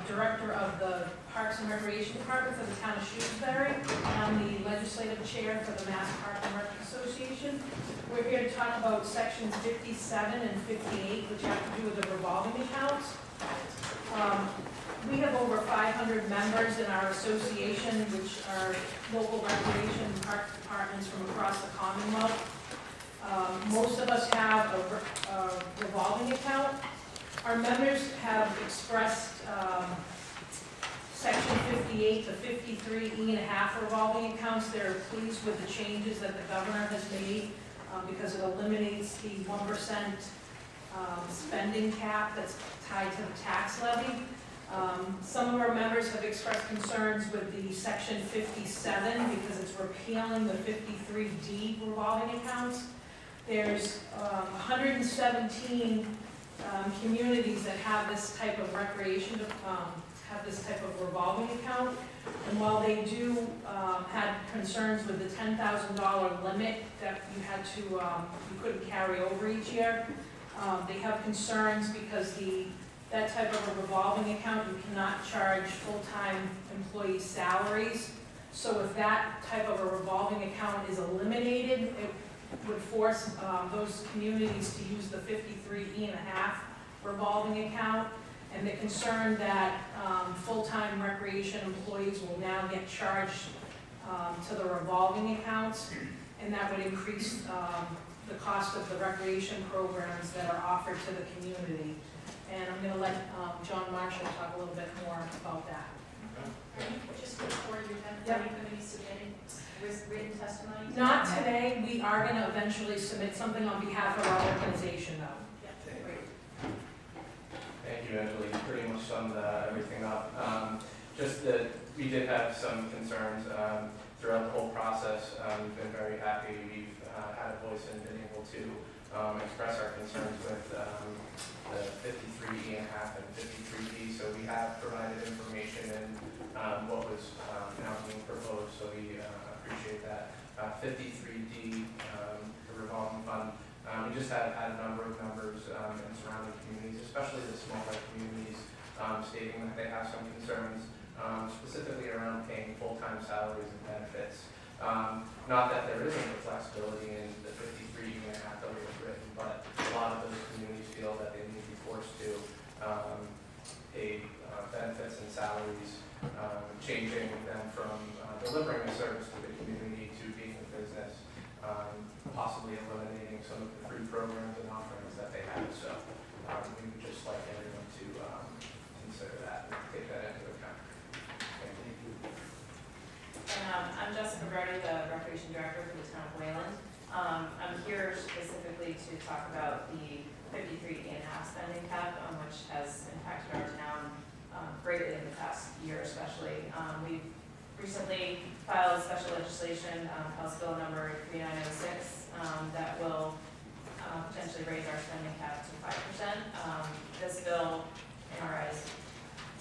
Director of the Parks and Recreation Department for the town of Shrewsbury. I'm the legislative chair for the Mass Park and Rec Association. We're here to talk about sections 57 and 58, which have to do with the revolving accounts. We have over 500 members in our association, which are local recreation and park departments from across the Commonwealth. Most of us have a revolving account. Our members have expressed section 58 to 53E1/2 revolving accounts. They're pleased with the changes that the governor has made because it eliminates the 1% spending cap that's tied to the tax levy. Some of our members have expressed concerns with the section 57 because it's repealing the 53D revolving accounts. There's 117 communities that have this type of recreation, have this type of revolving account. And while they do had concerns with the $10,000 limit that you had to, you couldn't carry over each year, they have concerns because that type of a revolving account, you cannot charge full-time employees' salaries. So if that type of a revolving account is eliminated, it would force those communities to use the 53E1/2 revolving account. And the concern that full-time recreation employees will now get charged to the revolving accounts, and that would increase the cost of the recreation programs that are offered to the community. And I'm going to let John Marshall talk a little bit more about that. Just before you're done, Yep. are you going to be submitting written testimony? Not today. We are going to eventually submit something on behalf of our organization, though. Yeah, great. Thank you, Angela. You pretty much summed everything up. Just that we did have some concerns throughout the whole process. We've been very happy. We've had a voice and been able to express our concerns with the 53E1/2 and 53D. So we have provided information in what was now being proposed. So we appreciate that. 53D, the revolving fund. We just had a number of members in surrounding communities, especially the smaller communities, stating that they have some concerns, specifically around paying full-time salaries and benefits. Not that there isn't the flexibility in the 53E1/2 that we have written, but a lot of those communities feel that they may be forced to pay benefits and salaries, changing them from delivering a service to the community to being a business. Possibly eliminating some of the free programs and offerings that they have. So we would just like everyone to consider that and take that into account. Thank you. And I'm Jessica Brody, the Recreation Director for the town of Wayland. I'm here specifically to talk about the 53E1/2 spending cap, which has impacted our town greatly in the past year especially. We've recently filed special legislation, House Bill number 3906, that will potentially raise our spending cap to 5%. This bill, in our eyes,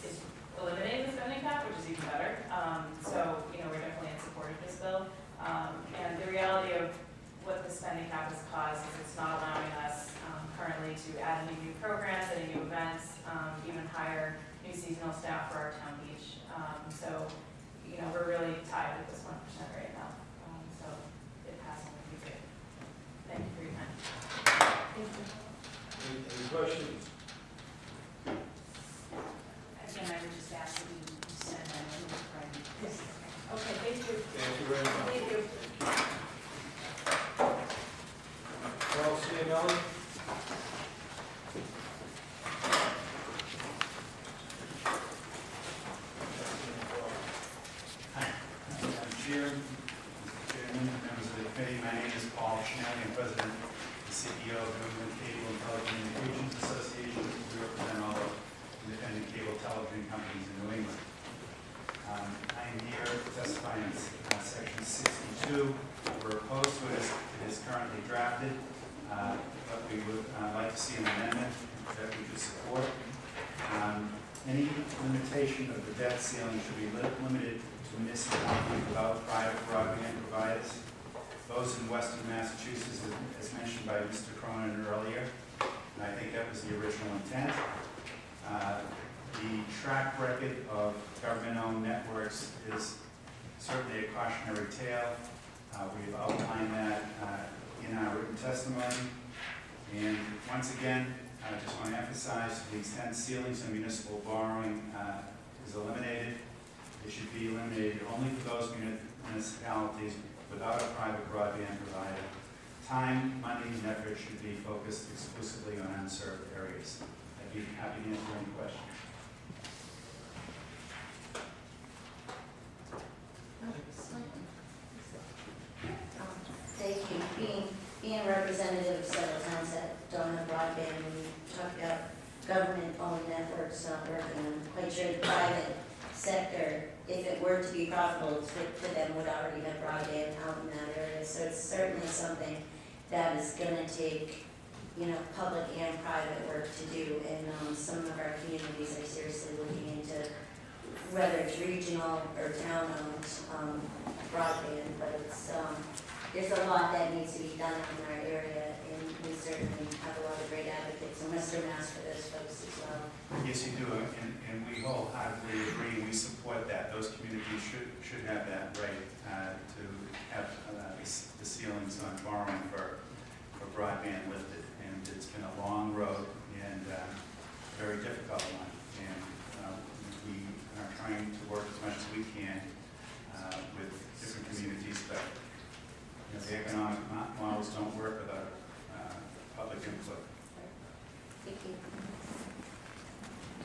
is eliminating the spending cap, which is even better. So, we're definitely in support of this bill. And the reality of what the spending cap has caused is it's not allowing us currently to add any new programs, any new events, even hire new seasonal staff for our town beach. So, we're really tied with this 1% right now. So it passed would be great. Thank you for your time. Thank you. Any questions? Again, I would just ask that you send that in with Friday. Yes. Okay, thank you. Thank you very much. Thank you. Charles Cianelli? Chairman, members of the committee, my name is Paul Schnelly. I'm president and CEO of the New England Cable and Telecommunications Association. We represent all the independent cable television companies in New England. I am here testifying on section 62. We're opposed to it as it is currently drafted, but we would like to see an amendment that we could support. Any limitation of the debt ceiling should be limited to municipalities without private broadband providers. Those in Western Massachusetts, as mentioned by Mr. Cronin earlier, and I think that was the original intent. The track record of government-owned networks is certainly a cautionary tale. We've outlined that in our written testimony. And once again, I just want to emphasize, to the extent ceilings on municipal borrowing is eliminated, it should be eliminated only for those municipalities without a private broadband provider. Time, money, and effort should be focused exclusively on unserved areas. I'd be happy to answer any questions. Thank you. Being a representative of several towns that don't have broadband, when you talk about government-owned networks not working, I'm quite sure the private sector, if it were to be profitable for them, would already have broadband out in that area. So it's certainly something that is going to take, public and private work to do. And some of our communities are seriously looking into whether it's regional or town-owned broadband, but it's there's a lot that needs to be done in our area, and we certainly have a lot of great advocates in Western Mass for those folks as well. Yes, you do, and we wholeheartedly agree, we support that. Those communities should have that right to have the ceilings on borrowing for broadband lifted. And it's been a long road and a very difficult one. And we are trying to work as much as we can with different communities, but the economic models don't work without public input. Thank you.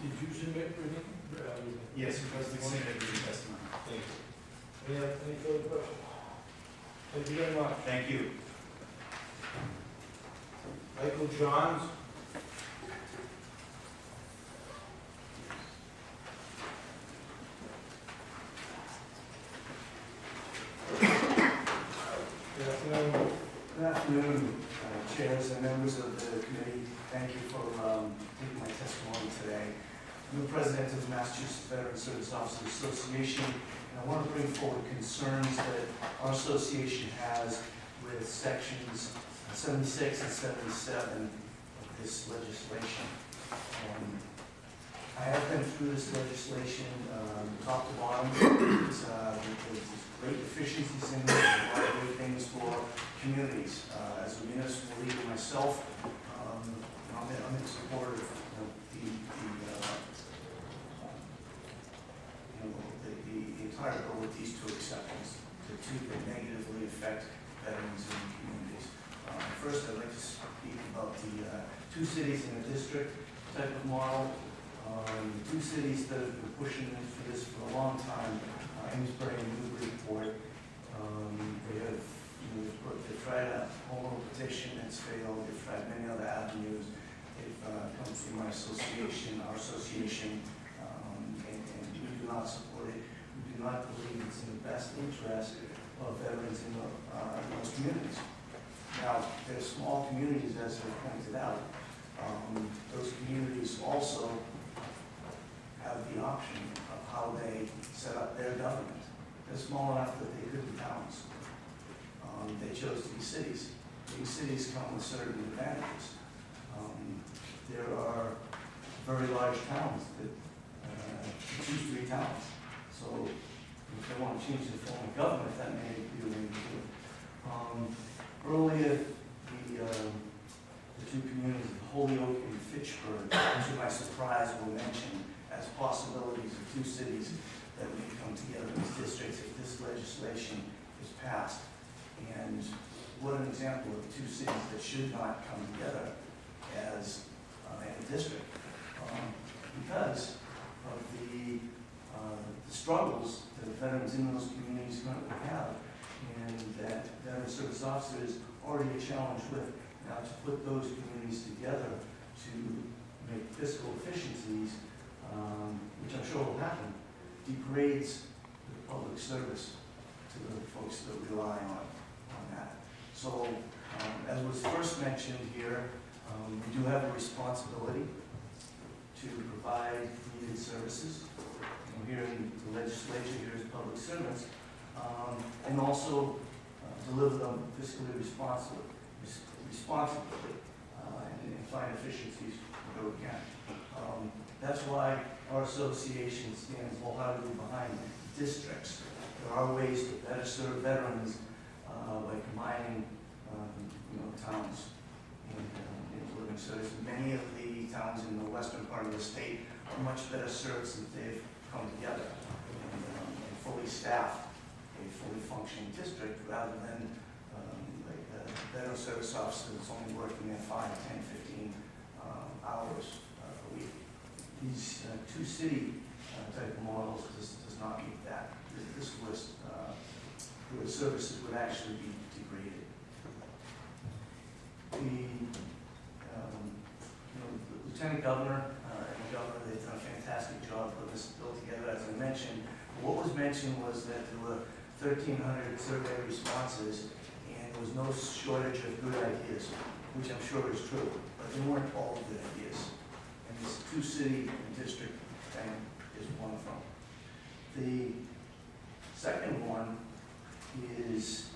Did you submit written? Yes, because we submitted the testimony. Thank you. Any further questions? Thank you very much. Thank you. Michael Johns? Good afternoon. Good afternoon, chairs and members of the committee. Thank you for taking my testimony today. I'm the president of the Massachusetts Veteran Service Officers Association, and I want to bring forward concerns that our association has with sections 76 and 77 of this legislation. I have been through this legislation top to bottom. There's great efficiencies in it, a lot of great things for communities. As a municipal leader myself, I'm in support of the entire bill with these two exceptions, the two that negatively affect veterans and communities. First, I'd like to speak about the two cities in the district type of model. Two cities that have been pushing for this for a long time, Amesbury and Newburyport. They've tried a home rule petition, it's failed. They've tried many other avenues. They've come through my association, our association, and we do not support it. We do not believe it's in the best interest of veterans in those communities. Now, there's small communities, as I pointed out. Those communities also have the option of how they set up their government. They're small enough that they could be towns. They chose to be cities. Big cities come with certain advantages. There are very large towns that choose to be towns. So if they want to change the form of government, that may be a way to do it. Earlier, the two communities of Holyoke and Fitchburg, to my surprise, were mentioned as possibilities of two cities that may come together as districts if this legislation is passed. And what an example of two cities that should not come together as a district, because of the struggles that veterans in those communities currently have, and that veteran service officers already are challenged with. Now, to put those communities together to make fiscal efficiencies, which I'm sure will happen, degrades the public service to the folks that rely on that. So, as was first mentioned here, we do have a responsibility to provide needed services. Here in the legislature, here as public servants, and also deliver them fiscally responsibly, and find efficiencies where we can. That's why our association stands wholeheartedly behind districts. There are ways to better serve veterans by combining, towns into living service. Many of the towns in the western part of the state are much better served since they've come together and fully staffed a fully functioning district rather than like a veteran service officer that's only working there 5, 10, 15 hours a week. These two-city type of models does not meet that. This was where services would actually be degraded. The Lieutenant Governor and the Governor, they've done a fantastic job putting this bill together, as I mentioned. What was mentioned was that there were 1,300 survey responses, and there was no shortage of good ideas, which I'm sure is true, but they weren't all good ideas. And this two-city and district thing is one of them. The second one is,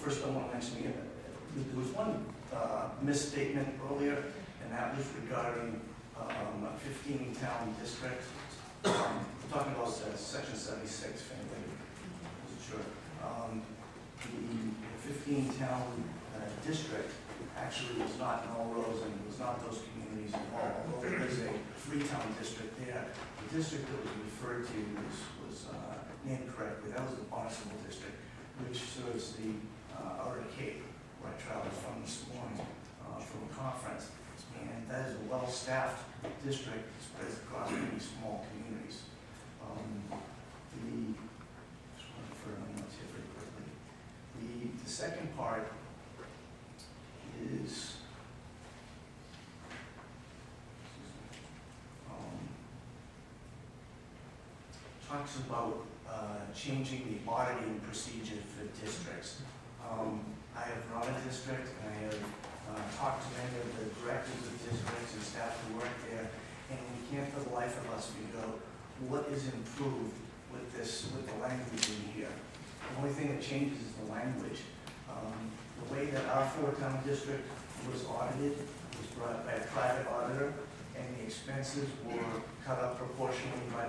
first I want to mention again, there was one misstatement earlier, and that was regarding a 15-town district. We're talking about section 76, if anybody wasn't sure. The 15-town district actually was not Melrose and was not those communities at all, although there is a 3-town district there. The district that was referred to was named correctly. That was the Barnstable district, which serves the Outer Cape, where I traveled from this morning from a conference. And that is a well-staffed district that spreads across many small communities. Just want to refer my notes here very quickly. The second part is talks about changing the auditing procedure for districts. I have run a district, and I have talked to many of the directors of districts and staff who work there, and we can't for the life of us figure out what is improved with the language in here. The only thing that changes is the language. The way that our 4-town district was audited was brought by a private auditor, and the expenses were cut up proportionally by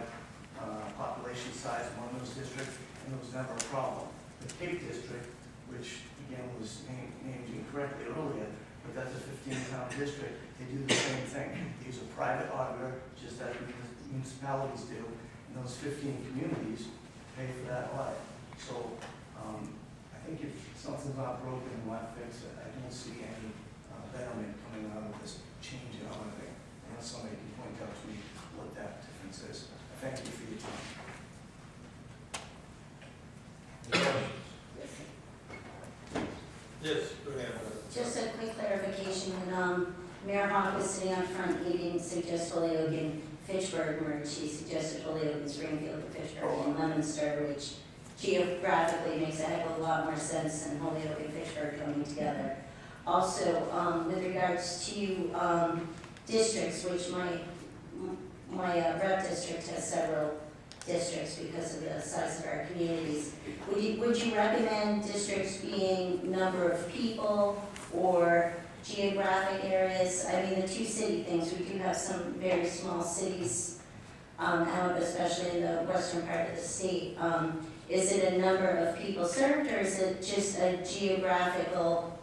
population size among those districts, and there was never a problem. The Cape District, which again was named incorrectly earlier, but that's a 15-town district, they do the same thing. They use a private auditor, just as municipalities do, and those 15 communities pay for that audit. So I think if something's not broken, we want to fix it. I don't see any betterment coming out of this change in auditing, unless somebody can point out to me what that difference is. Thank you for your time. Any questions? Yes, go ahead. Just a quick clarification, when Mayor Hawk was sitting up front, he didn't suggest Holyoke and Fitchburg merge, he suggested Holyoke and Springfield and Fitchburg and Leominster, which geographically makes a heck of a lot more sense than Holyoke and Fitchburg coming together. Also, with regards to districts, which my rep district has several districts because of the size of our communities. Would you recommend districts being number of people or geographic areas? I mean, the two-city things, we do have some very small cities out, especially in the western part of the state. Is it a number of people served, or is it just a geographical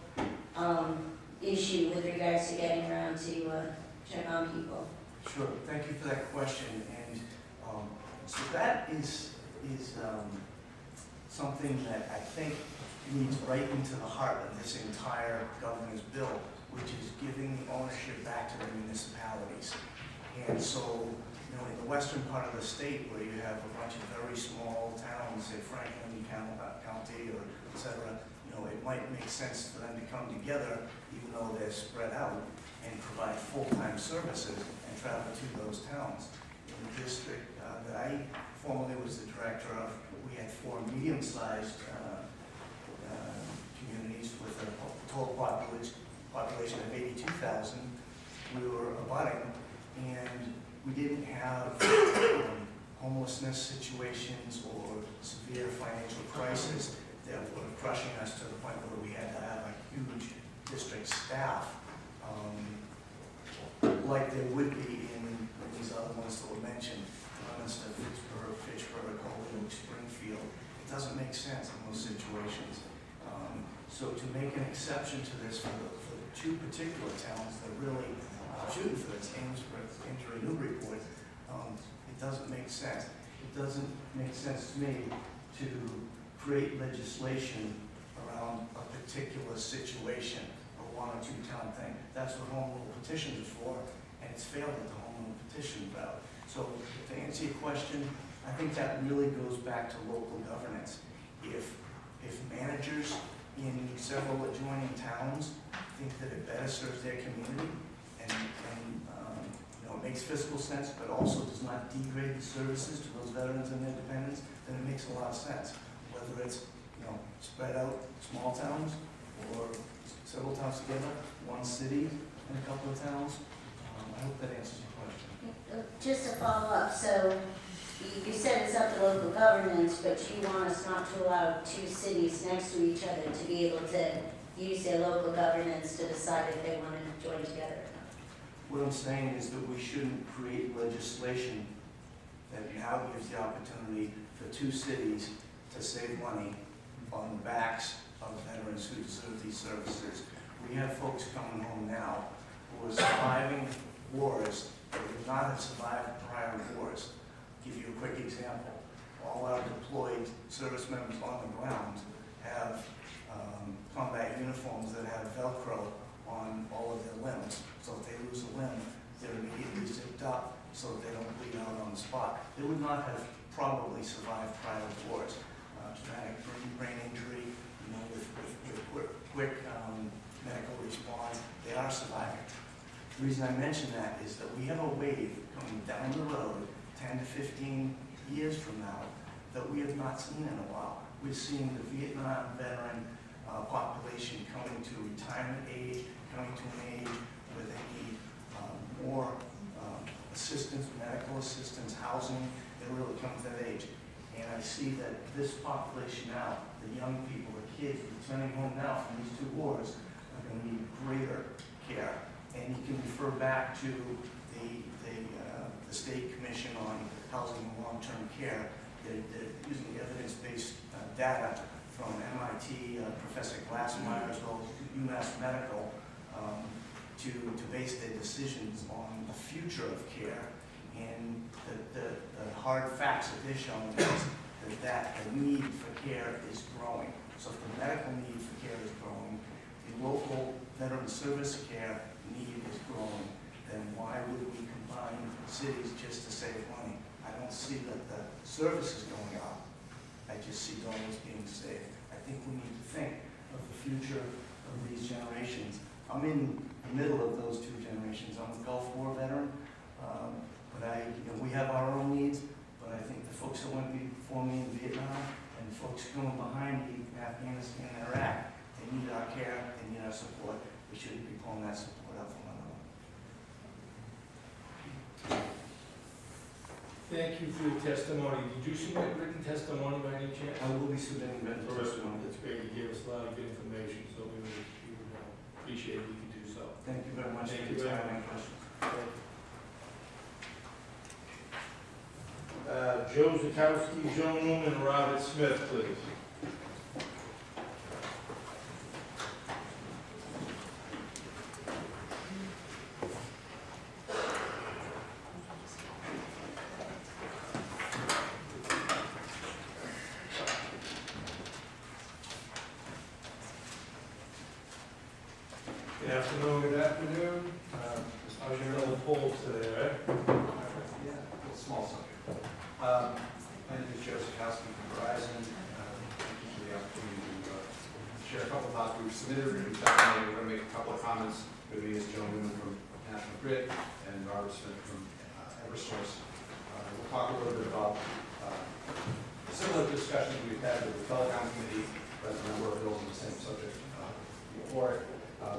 issue with regards to getting around to check on people? Sure, thank you for that question. And so that is something that I think leads right into the heart of this entire governor's bill, which is giving the ownership back to the municipalities. And so, in the western part of the state where you have a bunch of very small towns, say Franklin County or et cetera, it might make sense for them to come together, even though they're spread out, and provide full-time services and travel to those towns. In the district that I formerly was the director of, we had 4 medium-sized communities with a total population of 82,000. We were abutting, and we didn't have homelessness situations or severe financial crisis that were crushing us to the point where we had to have a huge district staff like there would be in these other ones that were mentioned, Leominster, Fitchburg, Holyoke, Springfield. It doesn't make sense in those situations. So to make an exception to this for the two particular towns that really shooting for this Amesbury, Newburyport, it doesn't make sense. It doesn't make sense to me to create legislation around a particular situation, a one or two town thing. That's what home rule petitions are for, and it's failed at the home rule petition route. So to answer your question, I think that really goes back to local governance. If managers in several adjoining towns think that it better serves their community and it makes fiscal sense, but also does not degrade the services to those veterans and their dependents, then it makes a lot of sense. Whether it's spread out small towns or several towns together, one city and a couple of towns. I hope that answers your question. Just to follow up, so you said it's up to local governments, but you want us not to allow two cities next to each other to be able to use their local governance to decide if they want to join together. What I'm saying is that we shouldn't create legislation that now gives the opportunity for two cities to save money on the backs of veterans who deserve these services. We have folks coming home now who are surviving wars that would not have survived prior wars. I'll give you a quick example. All our deployed service members on the ground have combat uniforms that have Velcro on all of their limbs. So if they lose a limb, they're immediately zipped up so that they don't bleed out on the spot. They would not have probably survived prior wars. Traumatic brain injury, with quick medical response, they are surviving. The reason I mention that is that we have a wave coming down the road 10 to 15 years from now that we have not seen in a while. We're seeing the Vietnam veteran population coming to retirement age, coming to an age where they need more assistance, medical assistance, housing. They're really coming to that age. And I see that this population now, the young people, the kids returning home now from these two wars, are going to need greater care. And you can refer back to the State Commission on Housing and Long-Term Care. They're using evidence-based data from MIT, Professor Glassmeyer, as well as UMass Medical, to base their decisions on the future of care. And the hard facts that they're showing is that the need for care is growing. So if the medical need for care is growing, the local veteran service care need is growing, then why would we combine cities just to save money? I don't see that the service is going up. I just see dollars being saved. I think we need to think of the future of these generations. I'm in the middle of those two generations. I'm a Gulf War veteran, but we have our own needs, but I think the folks that went before me in Vietnam and the folks coming behind me in Afghanistan and Iraq, they need our care, they need our support. We shouldn't be pulling that support out from another. Thank you for your testimony. Did you submit written testimony by any chance? I will be submitting written testimony. That's great. You gave us a lot of good information, so we would appreciate if you could do so. Thank you very much. Thank you very much. Joe Zukowski, Joan Newman, Robert Smith, please. Good afternoon. Good afternoon. How's your little polls today, right? Yeah, it's a small subject. My name is Joe Zukowski from Verizon. Thank you for the opportunity to share a couple of thoughts. We've submitted a written testimony. We're going to make a couple of comments. With me is Joan Newman from National Grid and Robert Smith from Eversource. We'll talk a little bit about similar discussions we've had with the Telecom Committee, but a number of bills on the same subject before it.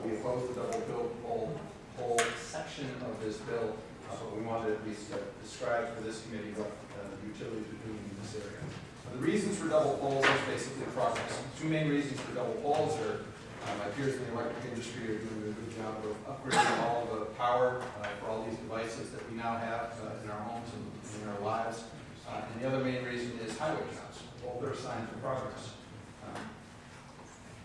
We oppose the double bill whole section of this bill, but we wanted at least to describe for this committee what the utilities are doing in this area. The reasons for double polls is basically progress. Two main reasons for double polls are My peers in the electric industry are doing a good job of upgrading all the power for all these devices that we now have in our homes and in our lives. And the other main reason is highway jobs. Both are signs of progress.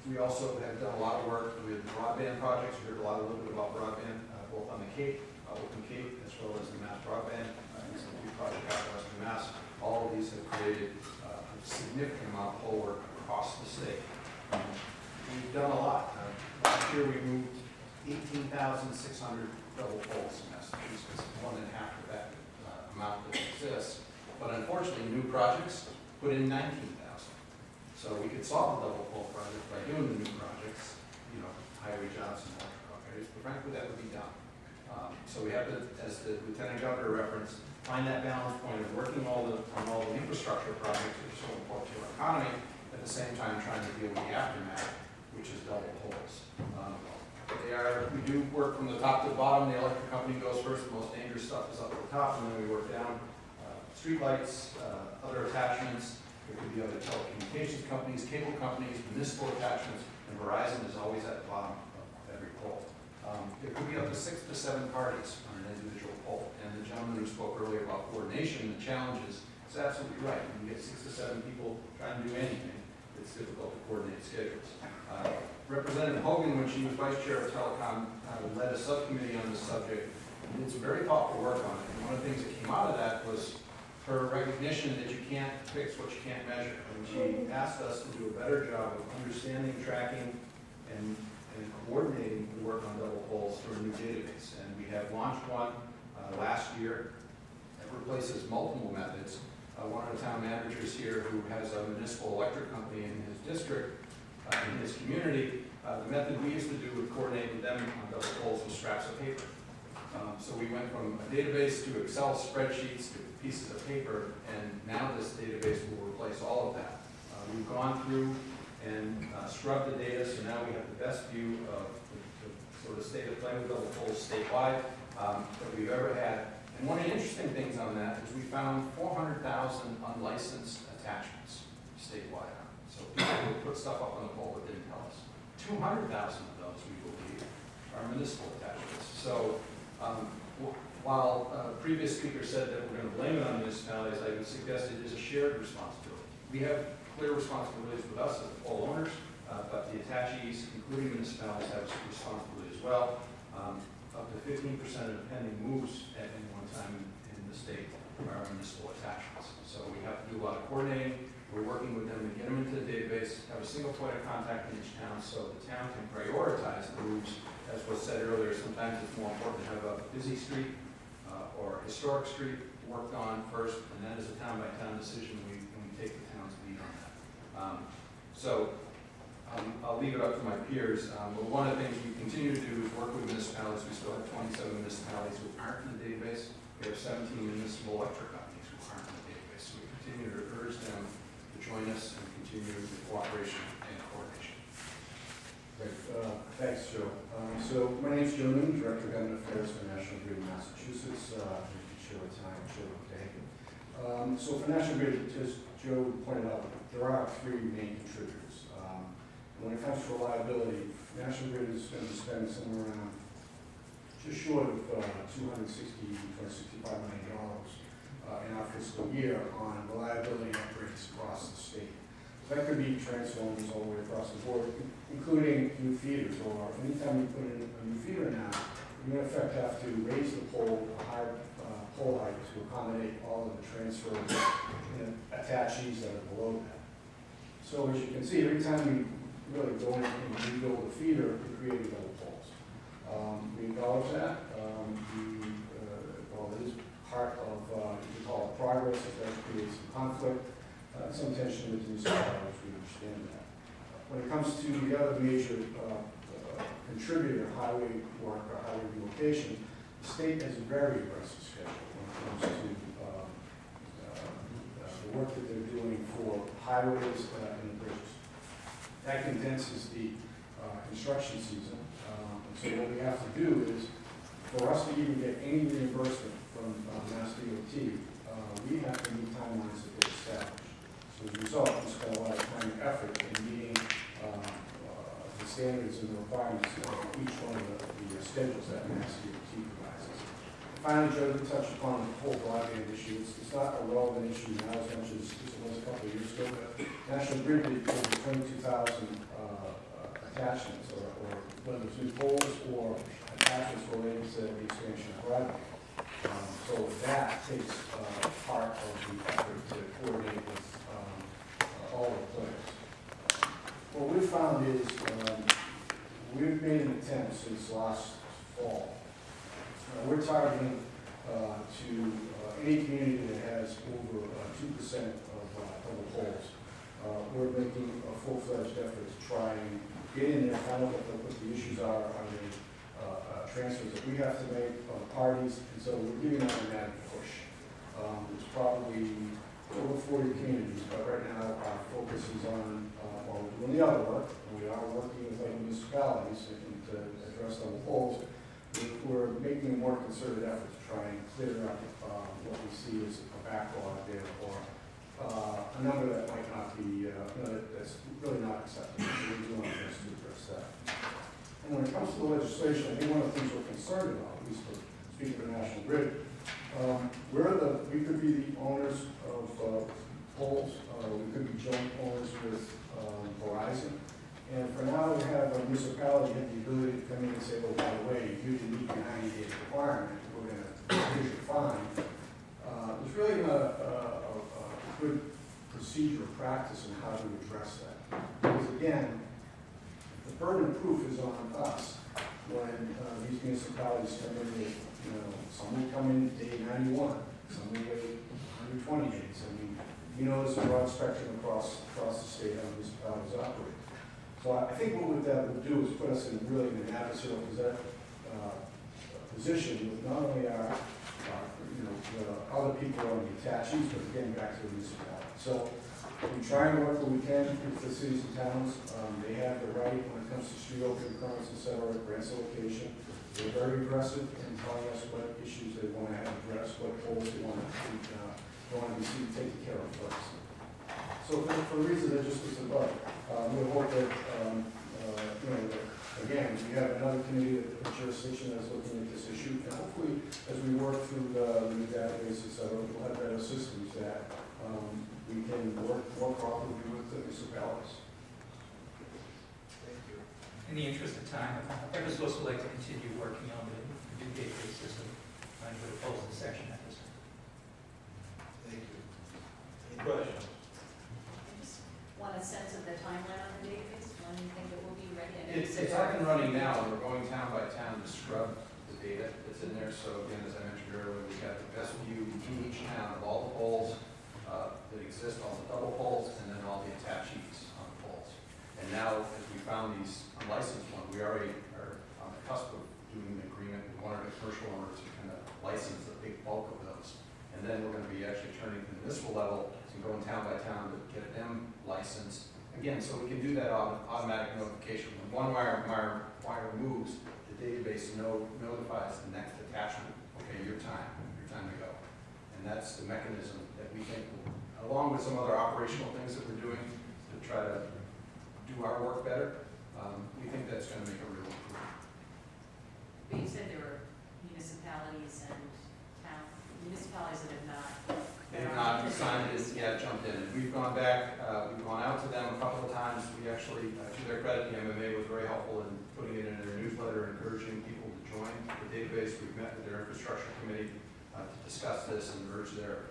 We also have done a lot of work with broadband projects. We heard a little bit about broadband, both on the Cape, Open Cape, as well as the Mass Broadband Institute project out in Western Mass. All of these have created a significant amount of pole work across the state. We've done a lot. Last year we moved 18,600 double poles in Massachusetts, more than half of that amount that exists. But unfortunately, new projects put in 19,000. So we could solve the double pole project by doing the new projects, highway jobs and electrical areas, but frankly, that would be done. So we have to, as the Lieutenant Governor referenced, find that balance point of working on all the infrastructure projects which are so important to our economy, at the same time trying to deal with the aftermath, which is double poles. We do work from the top to the bottom. The electric company goes first. The most dangerous stuff is up at the top, and then we work down. Streetlights, other attachments. There could be other telecommunications companies, cable companies, municipal attachments, and Verizon is always at the bottom of every pole. There could be up to 6 to 7 parties on an individual pole. And the gentleman who spoke earlier about coordination, the challenges, is absolutely right. When you get 6 to 7 people trying to do anything, it's difficult to coordinate schedules. Representative Hogan, when she was Vice Chair of Telecom, led a subcommittee on this subject and did some very thoughtful work on it. And one of the things that came out of that was her recognition that you can't fix what you can't measure. And she asked us to do a better job of understanding, tracking, and coordinating the work on double poles through a new database. And we have launched one last year that replaces multiple methods. One of the town managers here who has a municipal electric company in his district, in his community, the method we used to do would coordinate with them on double poles with scraps of paper. So we went from a database to Excel spreadsheets to pieces of paper, and now this database will replace all of that. We've gone through and scrubbed the data, so now we have the best view of the sort of state of play with double poles statewide that we've ever had. And one of the interesting things on that is we found 400,000 unlicensed attachments statewide. So people who put stuff up on the pole that didn't tell us. 200,000 of those, we believe, are municipal attachments. So while previous speaker said that we're going to blame it on municipalities, I would suggest it is a shared responsibility. We have clear responsibilities with us as the pole owners, but the attachees, including municipalities, have a responsibility as well. Up to 15% of the pending moves at any one time in the state are municipal attachments. So we have to do a lot of coordinating. We're working with them to get them into the database, have a single point of contact in each town so the town can prioritize the moves. As was said earlier, sometimes it's more important to have a busy street or historic street worked on first, and that is a town-by-town decision. We take the town's lead on that. I'll leave it up to my peers, but one of the things we continue to do is work with municipalities. We still have 27 municipalities who aren't in the database. We have 17 municipal electric companies who aren't in the database. So we continue to urge them to join us and continue the cooperation and coordination. Great. Thanks, Joe. So my name is Joe Newman, Director of Government Affairs for National Grid of Massachusetts. Thank you, Joe, time, Joe, today. So for National Grid, as Joe pointed out, there are 3 main contributors. When it comes to reliability, National Grid is going to spend somewhere around just short of $265 million in our fiscal year on reliability upgrades across the state. So that could be transformers all the way across the board, including new feeders, or anytime you put in a new feeder now, you in effect have to raise the pole, higher pole height to accommodate all of the transfers and attachees that are below that. So as you can see, every time we really go in and rebuild the feeder, we create double poles. We acknowledge that. Well, it is part of what we call progress. It does create some conflict, some tension with the municipalities. We understand that. When it comes to the other major contributor, highway work or highway relocation, the state has a very aggressive schedule when it comes to the work that they're doing for highways and the bridges. That condenses the construction season. And so what we have to do is, for us to even get any reimbursement from Mass DOT, we have to meet timelines that they've established. So as a result, we spend a lot of time and effort in meeting the standards and the requirements of each one of the schedules that Mass DOT provides. Finally, Joe, to touch upon the whole broadband issue, it's not a relevant issue now as much as it was a couple of years ago, but National Grid did over 22,000 attachments, or whether it's new poles or attachments related to the expansion of broadband. So that takes part of the effort to coordinate with all the players. What we've found is we've made an attempt since last fall. We're targeting to any community that has over 2% of double poles. We're making a full-fledged effort to try and get in there, find out what the issues are on the transfers that we have to make on parties, and so we're giving that a mad push. There's probably over 40 communities, but right now our focus is on, while we're doing the other work, and we are working with other municipalities to address double poles. We're making a more concerted effort to try and clear up what we see as a backlog there, or a number that might not be, that's really not acceptable. So we're doing our best to address that. And when it comes to the legislation, I think one of the things we're concerned about, at least for speaking for National Grid, we could be the owners of poles, we could be joint owners with Verizon. And for now, we have a municipality have the ability to come in and say, oh, by the way, you didn't meet the 90-day requirement, we're going to here's your fine. There's really not a good procedure or practice in how to address that. Because again, the burden of proof is on us when these municipalities come in with, some will come in day 91, some will wait 120 days. I mean, there's a broad spectrum across the state how municipalities operate. So I think what that would do is put us in really an adversarial position with not only our the other people on the attachees, but getting back to the municipality. So we try and work what we can with the cities and towns. They have the right when it comes to street opening permits, et cetera, grants allocation. They're very aggressive in telling us what issues they want to have addressed, what holes they want to be seen taken care of first. So for the reason that just was above, we hope that, again, we have another committee of jurisdiction that's looking at this issue, and hopefully, as we work through the new database, et cetera, we'll have better systems that we can work more properly with the municipalities. Thank you. In the interest of time, I would also like to continue working on the new database system. I'm going to close the section at this time. Thank you. Any questions? I just want a sense of the timeline on the database, when you think it will be ready. I know you It's said up and running now, and we're going town by town to scrub the data that's in there. So again, as I mentioned earlier, we've got the best view in each town of all the poles that exist, all the double poles, and then all the attachees on the poles. And now, as we found these unlicensed ones, we already are on the cusp of doing an agreement with one of the commercial owners to kind of license the big bulk of those. And then we're going to be actually turning to the municipal level to go town by town to get them licensed. Again, so we can do that automatic notification. When one wire moves, the database notifies the next attachment. Okay, your time to go. And that's the mechanism that we think, along with some other operational things that we're doing to try to do our work better, we think that's going to make a real improvement. But you said there were municipalities and municipalities that have not. They've not signed it, jumped in. And we've gone back, we've gone out to them a couple of times. We actually, to their credit, the MMA was very helpful in putting it in their newsletter, encouraging people to join the database. We've met with their infrastructure committee to discuss this and urge their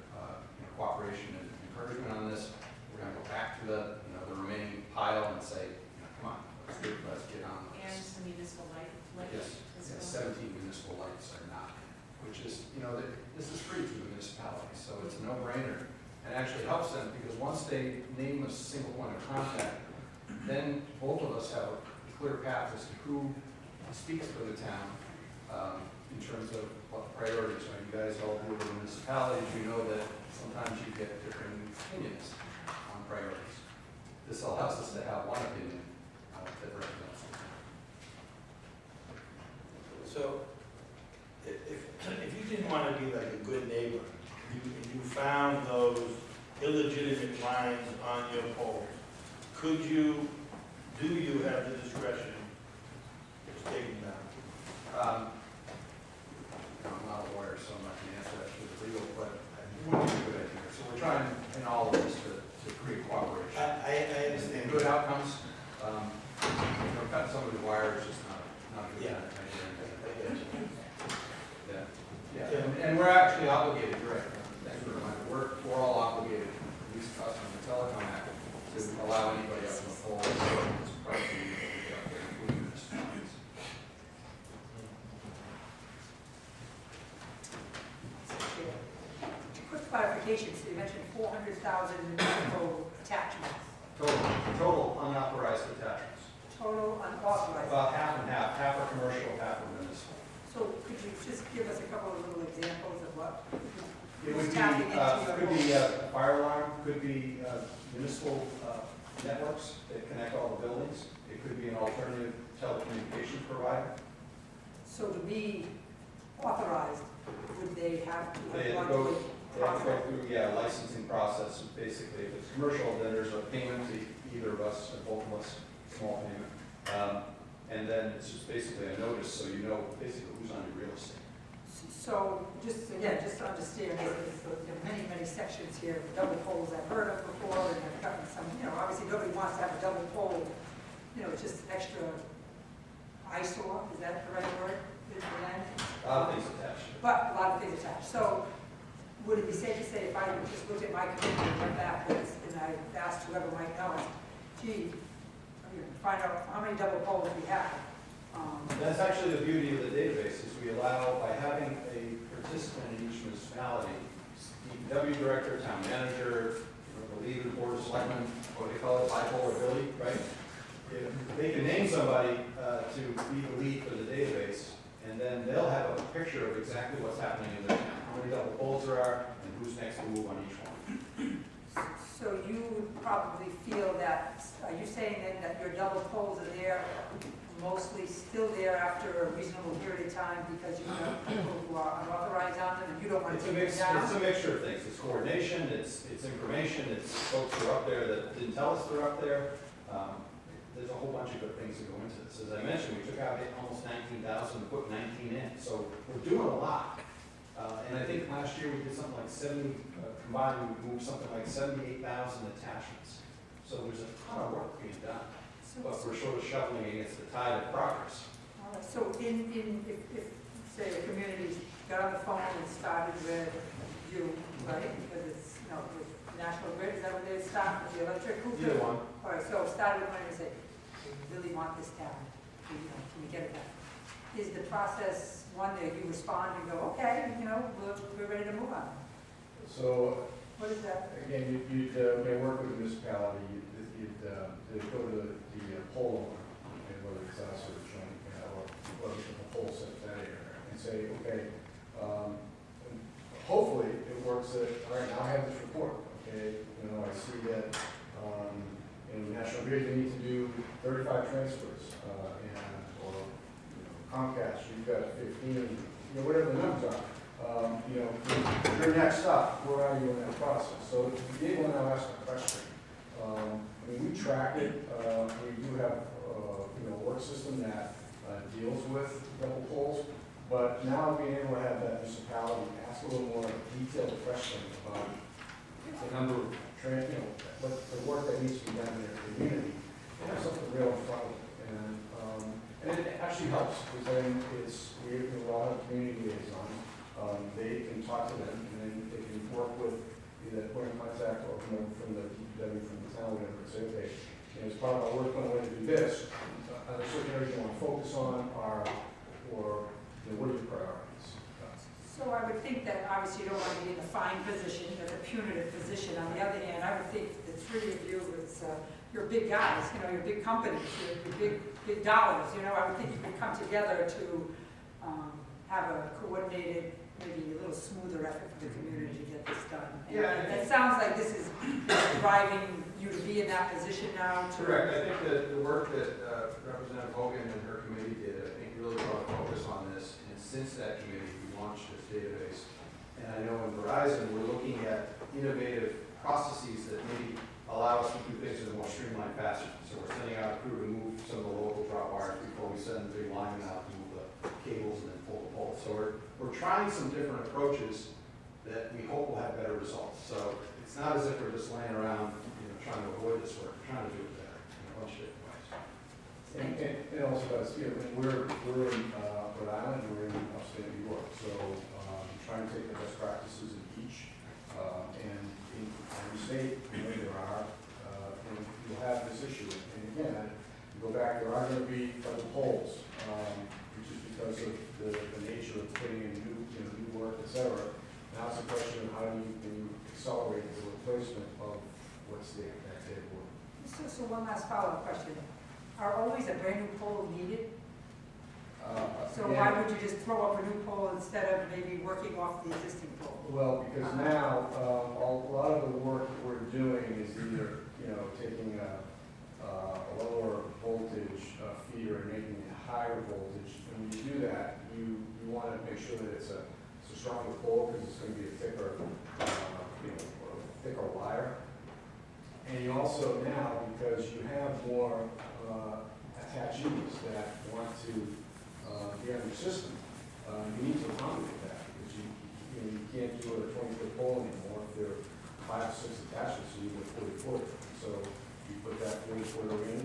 cooperation and encouragement on this. We're going to go back to the remaining pile and say, come on, let's get on with And this. the municipal light. Yes, 17 municipal lights are not, which is, this is free to the municipality, so it's a no-brainer. And actually helps them because once they name a single point of contact, then both of us have a clear path as to who speaks for the town in terms of what the priorities are. You guys all deal with the municipalities, you know that sometimes you get different opinions on priorities. This allows us to have one opinion that represents the town. So, if you didn't want to be like a good neighbor, you found those illegitimate lines on your pole, do you have the discretion taking down? I'm not a lawyer, so I'm not going to answer that to the legal, but it would be a good idea. So we're trying in all of this to create cooperation. I understand. Good outcomes. Cutting somebody's wire is just not a good Yeah. idea. I get you. Yeah, and we're actually obligated, you're right, thanks for reminding, we're all obligated, at least us on the Telecom Act, to allow anybody up on the pole, it's part of the, including municipalities. Quick clarification, so you mentioned 400,000 total attachments, Total unauthorized attachments, total unauthorized. about half and half are commercial, half are municipal. So could you just give us a couple of little examples of what? It would who's be, tapping into your could be a fire alarm, could be municipal networks that connect all the buildings. It could be an alternative telecommunications provider. So to be authorized, would they have to? They have to go through, licensing process. Basically, if it's commercial, then there's a payment to either of us, or both of us, small payment. And then it's just basically a notice, so you know basically who's on your real estate. So just, again, just to understand, there are many, many sections here, double poles I've heard of before, and I've gotten some, obviously nobody wants to have a double pole, just extra eyesore, is that the right word? Is the land? A lot of things attached. But a lot of things attached. So would it be safe to say if I just looked at my computer and went backwards and I asked whoever might know, gee, find out how many double poles we have? That's actually the beauty of the database, is we allow, by having a participant in each municipality, DPW director, town manager, the lead of the board of selectmen, what they call it, bipolar Billy, right? They can name somebody to be the lead for the database, and then they'll have a picture of exactly what's happening in their town, how many double poles there are, and who's next to move on each one. So you would probably feel that, are you saying then that your double poles are there, mostly still there after a reasonable period of time because you have people who are unauthorized on them and you don't want to take them down? It's a mixture of things. It's coordination, it's information, it's folks who are up there that didn't tell us they're up there. There's a whole bunch of good things that go into this. As I mentioned, we took out almost 19,000 and put 19 in. So we're doing a lot. And I think last year we did something like 70, combined, we moved something like 78,000 attachments. So there's a ton of work being done. But we're sort of shuffling against the tide of progress. All right, so if say a community got on the phone and started with you, right, because it's, with National Grid, is that what they start with the electric? Either one. All right, so started with one and say, we really want this town, can we get it done? Is the process one that you respond and go, okay, we're ready to move on? So, What is that? again, you'd may work with the municipality, you'd go to the pole owner, and whether it's us or joint, or the pole set that area, and say, okay, hopefully it works that, all right, now I have this report, okay, I see that, in National Grid, you need to do 35 transfers, or Comcast, you've got 15, whatever the numbers are. Your next stop, where are you in that process? So to be able to now ask a question, we track it, we do have, a work system that deals with double poles, but now being able to have that municipality ask a little more detailed question about the number of, what the work that needs to be done in their community, and have something real in front of them. And it actually helps, because then we all have community liaisons. They can talk to them, and then they can work with either point of contact or from the DPW, from the town, whatever, and say, okay, as part of our work plan, we're going to do this. Are there certain areas you want to focus on, or what are your priorities? So I would think that obviously you don't want to be in a fine position, or a punitive position. On the other hand, I would think the three of you, you're big guys, you're big companies, you're big dollars, I would think you could come together to have a coordinated, maybe a little smoother effort for the community to get this done. And it sounds like this is driving you to be in that position now. Correct. I think that the work that Representative Hogan and her committee did, I think really brought a focus on this. And since that committee, we launched this database. And I know in Verizon, we're looking at innovative processes that maybe allow us to do things in a more streamlined fashion. So we're sending out a crew to move some of the local drop wires before we send the big linemen out to move the cables and then pull the pole. So we're trying some different approaches that we hope will have better results. So it's not as if we're just laying around, trying to avoid this work. We're trying to do it better in a bunch of different ways. And it also does, we're in Rhode Island, we're in upstate New York, so trying to take the best practices in each. And in every state, there are, and you'll have this issue. And again, you go back, there are going to be double poles, which is because of the nature of putting in new work, et cetera. Now it's a question of how can you accelerate the replacement of what's there, that dead wood. So one last follow-up question. Are always a brand new pole needed? So Yeah. why would you just throw up a new pole instead of maybe working off the existing pole? Well, because now, a lot of the work that we're doing is either, taking a lower voltage feeder and making it higher voltage. And when you do that, you want to make sure that it's a stronger pole because it's going to be a thicker, thicker wire. And you also now, because you have more attachees that want to be on your system, you need to accommodate that because you can't do a 20-foot pole anymore if there are 5 or 6 attachments, so you need a 40-foot. So you put that 40-footer in,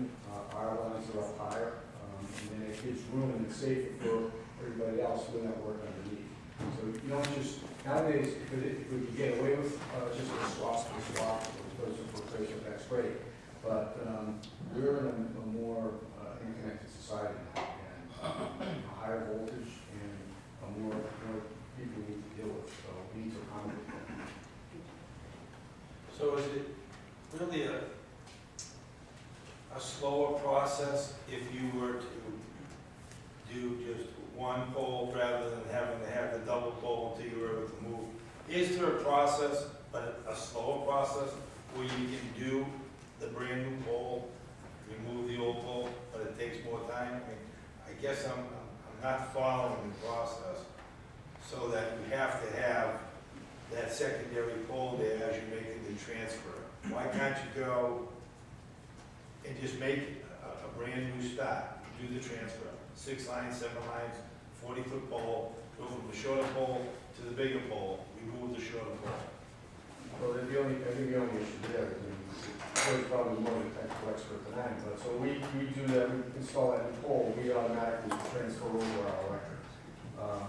our lines are up higher, and then it gives room and it's safer for everybody else doing that work underneath. So you don't just, nowadays, if we could get away with just a swap, replacement, that's great. But we're in a more interconnected society now, and a higher voltage and more people need to deal with, so we need to accommodate that. So is it really a slower process if you were to do just one pole rather than having to have the double pole until you were able to move? Is there a process, but a slower process, where you can do the brand new pole, remove the old pole, but it takes more time? I mean, I guess I'm not following the process, so that you have to have that secondary pole there as you're making the transfer. Why can't you go and just make a brand new start, do the transfer, 6 lines, 7 lines, 40-foot pole, go from the shorter pole to the bigger pole, remove the shorter pole? Well, I think the only issue there is, Joe's probably more of a technical expert than I am, but so we do that, we install that new pole, we automatically transfer over our electric.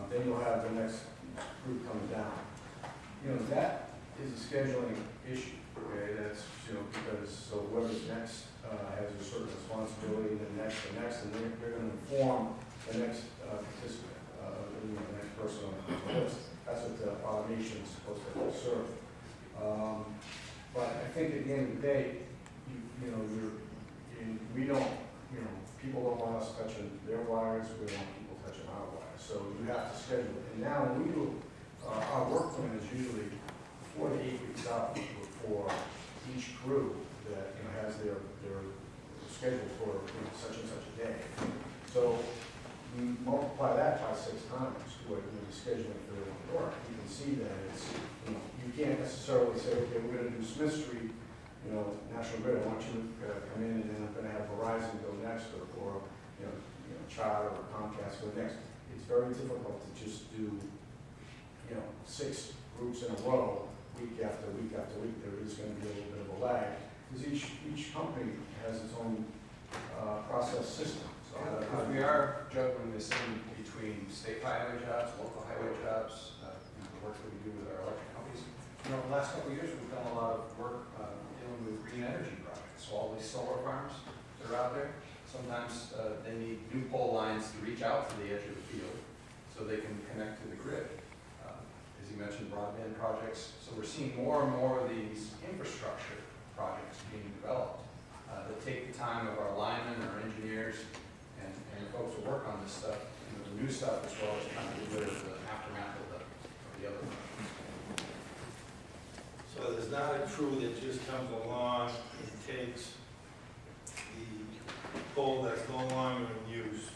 Then you'll have the next group coming down. That is a scheduling issue, okay? That's, because, so whoever's next has a certain responsibility, the next, and they're going to inform the next participant, the next person on the list. That's what the automation is supposed to serve. But I think at the end of the day, we don't, people don't want us touching their wires, we don't want people touching our wires. So you have to schedule it. And now when we do, our work plan is usually 4 to 8 weeks out for each crew that, has their schedule for such and such a day. So you multiply that by 6 times, what you're scheduling for their work. You can see that it's, you can't necessarily say, okay, we're going to do Smith Street, National Grid, I want you to come in and then I'm going to have Verizon go next, or Charter or Comcast go next. It's very difficult to just do, 6 groups in a row, week after week after week. There is going to be a little bit of a lag, because each company has its own process system. So Because we are juggling this in between state highway jobs, local highway jobs, the work that we do with our electric companies. The last couple of years, we've done a lot of work dealing with green energy projects. So all these solar farms that are out there, sometimes they need new pole lines to reach out to the edge of the field so they can connect to the grid. As you mentioned, broadband projects. So we're seeing more and more of these infrastructure projects being developed that take the time of our linemen, our engineers, and the folks who work on this stuff, the new stuff, as well as trying to get rid of the aftermath of the other projects. So there's not a crew that just comes along and takes the pole that's no longer in use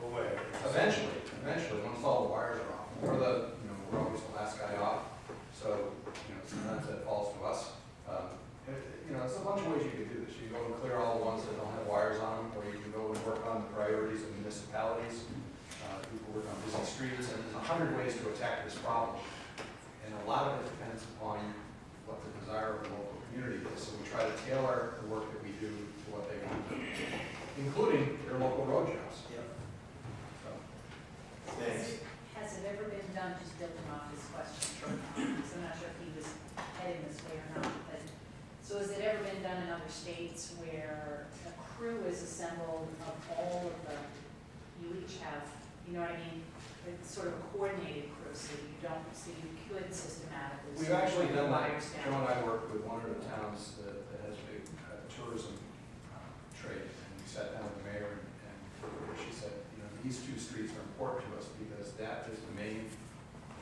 away. Eventually, once all the wires are off, we're always the last guy off. So, sometimes that falls to us. It's a lot bunch of ways you could do this. You can go and clear all the ones that don't have wires on them, or you can go and work on the priorities of municipalities. You can work on busy streets, and there's 100 ways to attack this problem. And a lot of it depends upon what the desire of the local community is. So we try to tailor the work that we do to what they want, including their local road jobs. Yeah. So, Thanks. Has it ever been done, just building off this question, so I'm not sure if he was heading this way or not, but, so has it ever been done in other states where a crew is assembled of all of the, you each have, you know what I mean? It's sort of a coordinated crew, so you could systematically. we've actually done that. wires down. Joe and I worked with one of the towns that has a big tourism trade, and we sat down with the mayor, and she said, you know, these two streets are important to us because that is the main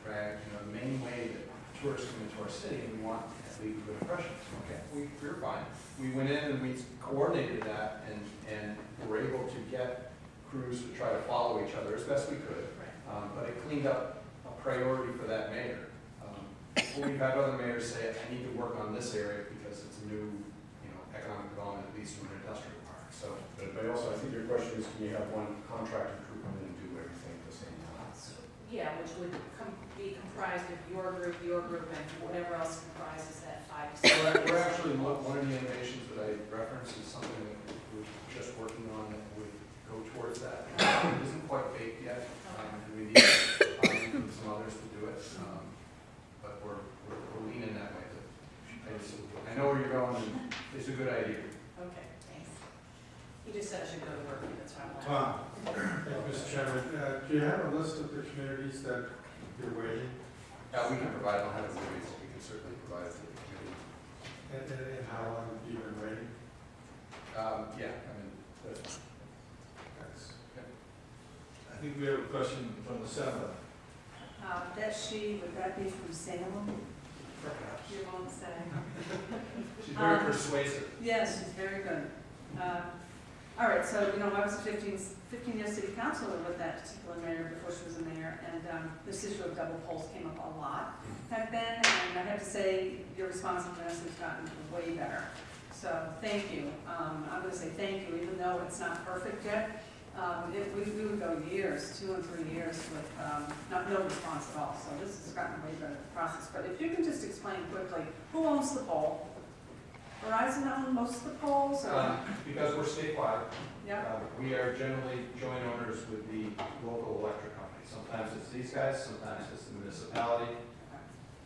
drag, you know, the main way that tourists come into our city, and we want to leave a good impression. Okay, we were fine. We went in and we coordinated that, and were able to get crews to try to follow each other as best we could. But it cleaned up a priority for that mayor. We've had other mayors say, I need to work on this area because it's a new, you know, economic development, at least from an industrial park. So, But also, I think your question is, can you have one contracted crew come in and do everything at the same time? Yeah, which would be comprised of your group, and whatever else comprises that 5 to 6. we're actually, one of the innovations that I referenced is something that we're just working on that would go towards that. It isn't quite baked yet. We need from some others to do it, but we're leaning that way. I know where you're going, and it's a good idea. Okay, thanks. He just said I should go to work, that's why I'm laughing. Tom? Mr. Chairman, do you have a list of the communities that you're waiting? We can provide, I don't have it with me, so we can certainly provide it to the committee. And how long have you been waiting? Yeah, I mean, that's fine. I think we have a question from the senator. That she, would that be from Salem? Perhaps. You won't say. She's very persuasive. Yes, she's very good. All right, so, you know, I was a 15-year city councilor with that particular mayor before she was a mayor, and this issue of double poles came up a lot back then, and I have to say, your responsiveness has gotten way better. So, thank you. I'm going to say thank you, even though it's not perfect yet. We would go years, 2 and 3 years with no response at all, so this has gotten way better process. But if you can just explain quickly, who owns the pole? Verizon owns most of the poles, or? Because we're statewide, Yeah, we are generally joint owners with the local electric company. Sometimes it's these guys, sometimes it's the municipality.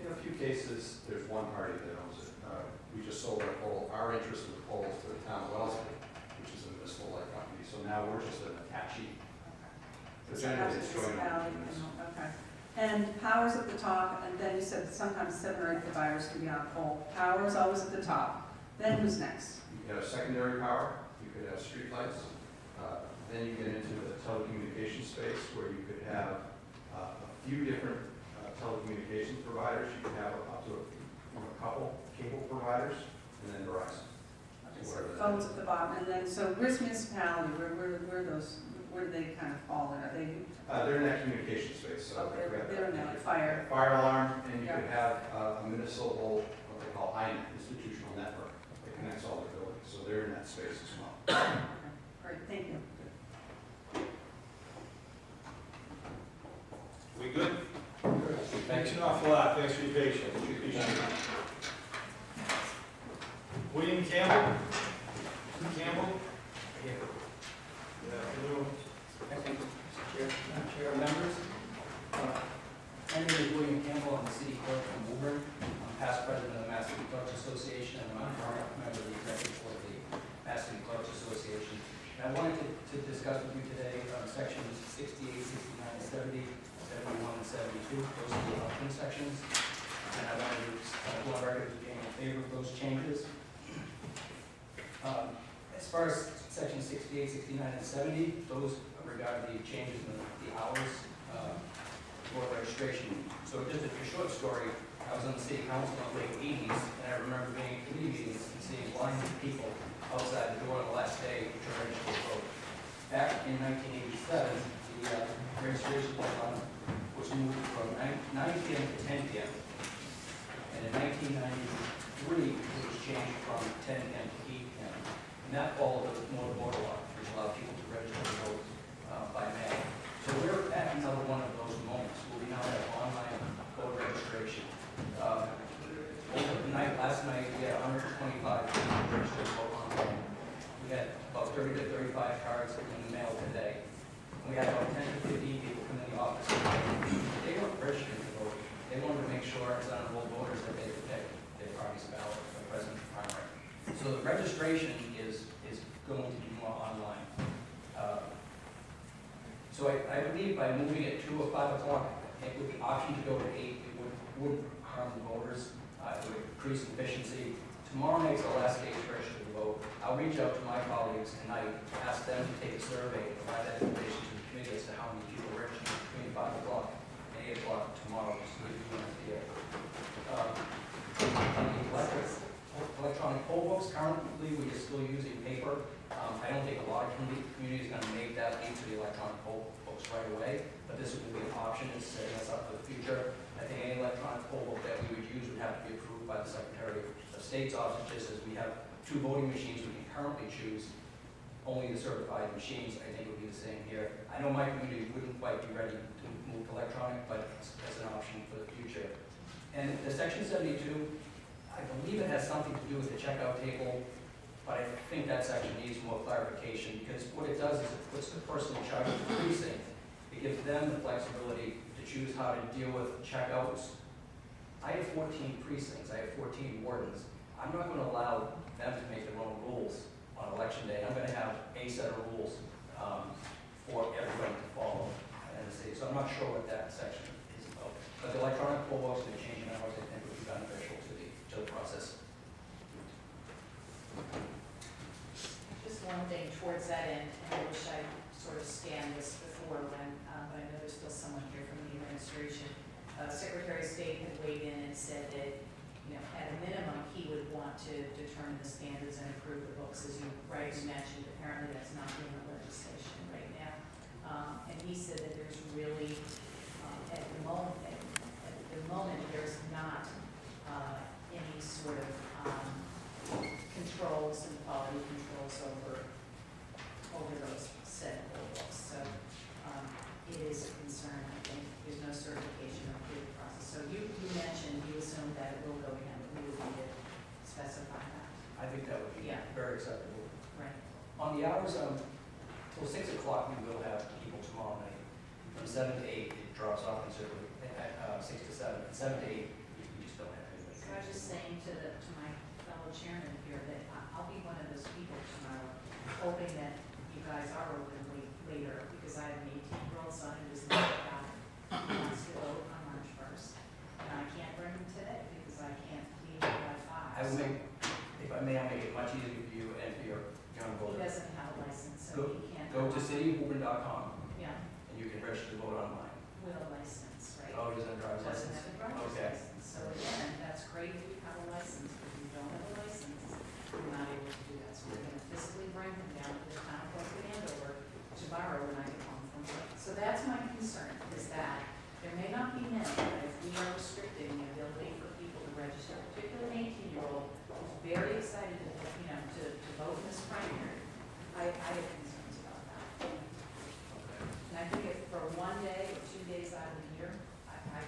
In a few cases, there's one party that owns it. We just sold our pole, our interest in the poles to the town of Wellesley, which is a municipal light company. So now we're just an attachee. But generally, it's joint owners. okay. And power's at the top, and then you said sometimes 7 or 8 providers can be on a pole. Power's always at the top. Then who's next? You could have secondary power, you could have streetlights. Then you get into the telecommunications space where you could have a few different telecommunications providers. You could have up to a couple cable providers, and then Verizon. So phones at the bottom, and then, so where's municipality, where do they kind of fall in? Are they, They're in that communication space, so. oh, they're in that fire? Fire alarm, and you Yeah. could have a municipal, what they call INET, institutional network, that connects all the buildings, so they're in that space as well. Okay, great, thank you. We good? Thank Thanks you. an awful lot, thanks for your patience. William Campbell? Campbell? Good afternoon. Chair, members. My name is William Campbell, I'm the city clerk from Woburn. I'm past president of the Mass City Clerks Association, and I'm a current member of the executive board of the Mass City Clerks Association. And I wanted to discuss with you today sections 68, 69, 70, 71, and 72. Those are the election sections. And I wanted to go on record as being in favor of those changes. As far as sections 68, 69, and 70, those regard the changes in the hours for registration. So just a short story, I was on the city council in the late 80s, and I remember being in committee meetings and seeing lines of people outside the door on the last day to register to vote. Back in 1987, the registration deadline was moved from 9 p.m. to 10 p.m. And in 1993, it was changed from 10 p.m. to 8 p.m. And that followed the motor law, which allowed people to register to vote by mail. So we're at another one of those moments where we now have online voter registration. Overnight, last night, we had 125 people registered to vote online. We had about 30 to 35 cards in the mail today. And we had about 10 to 15 people come in the office. They weren't registered to vote. They wanted to make sure as unenrolled voters that they could pick their party's ballot for the president's primary. So the registration is going to be more online. So I believe by moving it to 5 o'clock, it would be option to go to 8, it wouldn't harm the voters, it would increase efficiency. Tomorrow night's the last day to register to vote. I'll reach out to my colleagues tonight, ask them to take a survey, provide that information to the committee as to how many people are registered between 5 o'clock and 8 o'clock tomorrow, just to give you an idea. On the electronic poll books, currently we are still using paper. I don't think a lot of communities are going to make that leap to the electronic poll books right away, but this would be an option. It's setting us up for the future. I think any electronic poll book that we would use would have to be approved by the Secretary of State's office, just as we have 2 voting machines we can currently choose. Only the certified machines, I think, would be the same here. I know my community wouldn't quite be ready to move to electronic, but it's an option for the future. And the Section 72, I believe it has something to do with the checkout table, but I think that section needs more clarification, because what it does is it puts the person in charge of the precinct. It gives them the flexibility to choose how to deal with checkouts. I have 14 precincts, I have 14 wardens. I'm not going to allow them to make their own rules on election day. I'm going to have a set of rules for everybody to follow in the city. So I'm not sure what that section is about. But the electronic poll books and the changing hours, I think, would be beneficial to the process. Just one thing towards that end, and I wish I sort of scanned this before when, but I know there's still someone here from the administration. Secretary of State had weighed in and said that, you know, at a minimum, he would want to determine the standards and approve the books, as you rightly mentioned. Apparently, that's not in the legislation right now. And he said that there's really, at the moment, there's not any sort of controls and quality controls over those said poll books. So it is a concern, I think. There's no certification or approval process. So you mentioned, you assumed that it will go to him, but we would need to specify that. I think that would be very acceptable. Right. On the hours, till 6 o'clock, we will have people tomorrow night. From 7 to 8, it drops off considerably. At 6 to 7. At 7 to 8, we just don't have anybody. So I was just saying to my fellow chairman here that I'll be one of those people tomorrow, hoping that you guys are open later, because I have an 18-year-old son who is not out. He wants to vote on March 1st, and I can't bring him today because I can't leave by 5. I will make, if I may, I'll make it much easier for you and for your young He voter. doesn't have a license, so he can't. Go to cityofwoburn.com Yeah, and you can register to vote online. with a license, right? Oh, he doesn't have a driver's Doesn't license? have a driver's Okay. license. So again, that's great if you have a license, but if you don't have a license, you're not able to do that. So we're gonna physically bring him down to the town of West Andover tomorrow when I get home from work. So that's my concern, is that there may not be many, but if we are restricting the ability for people to register, particularly an 18-year-old who's very excited to, to vote in this primary, I have concerns about that. And I think if for one day or 2 days out of the year, I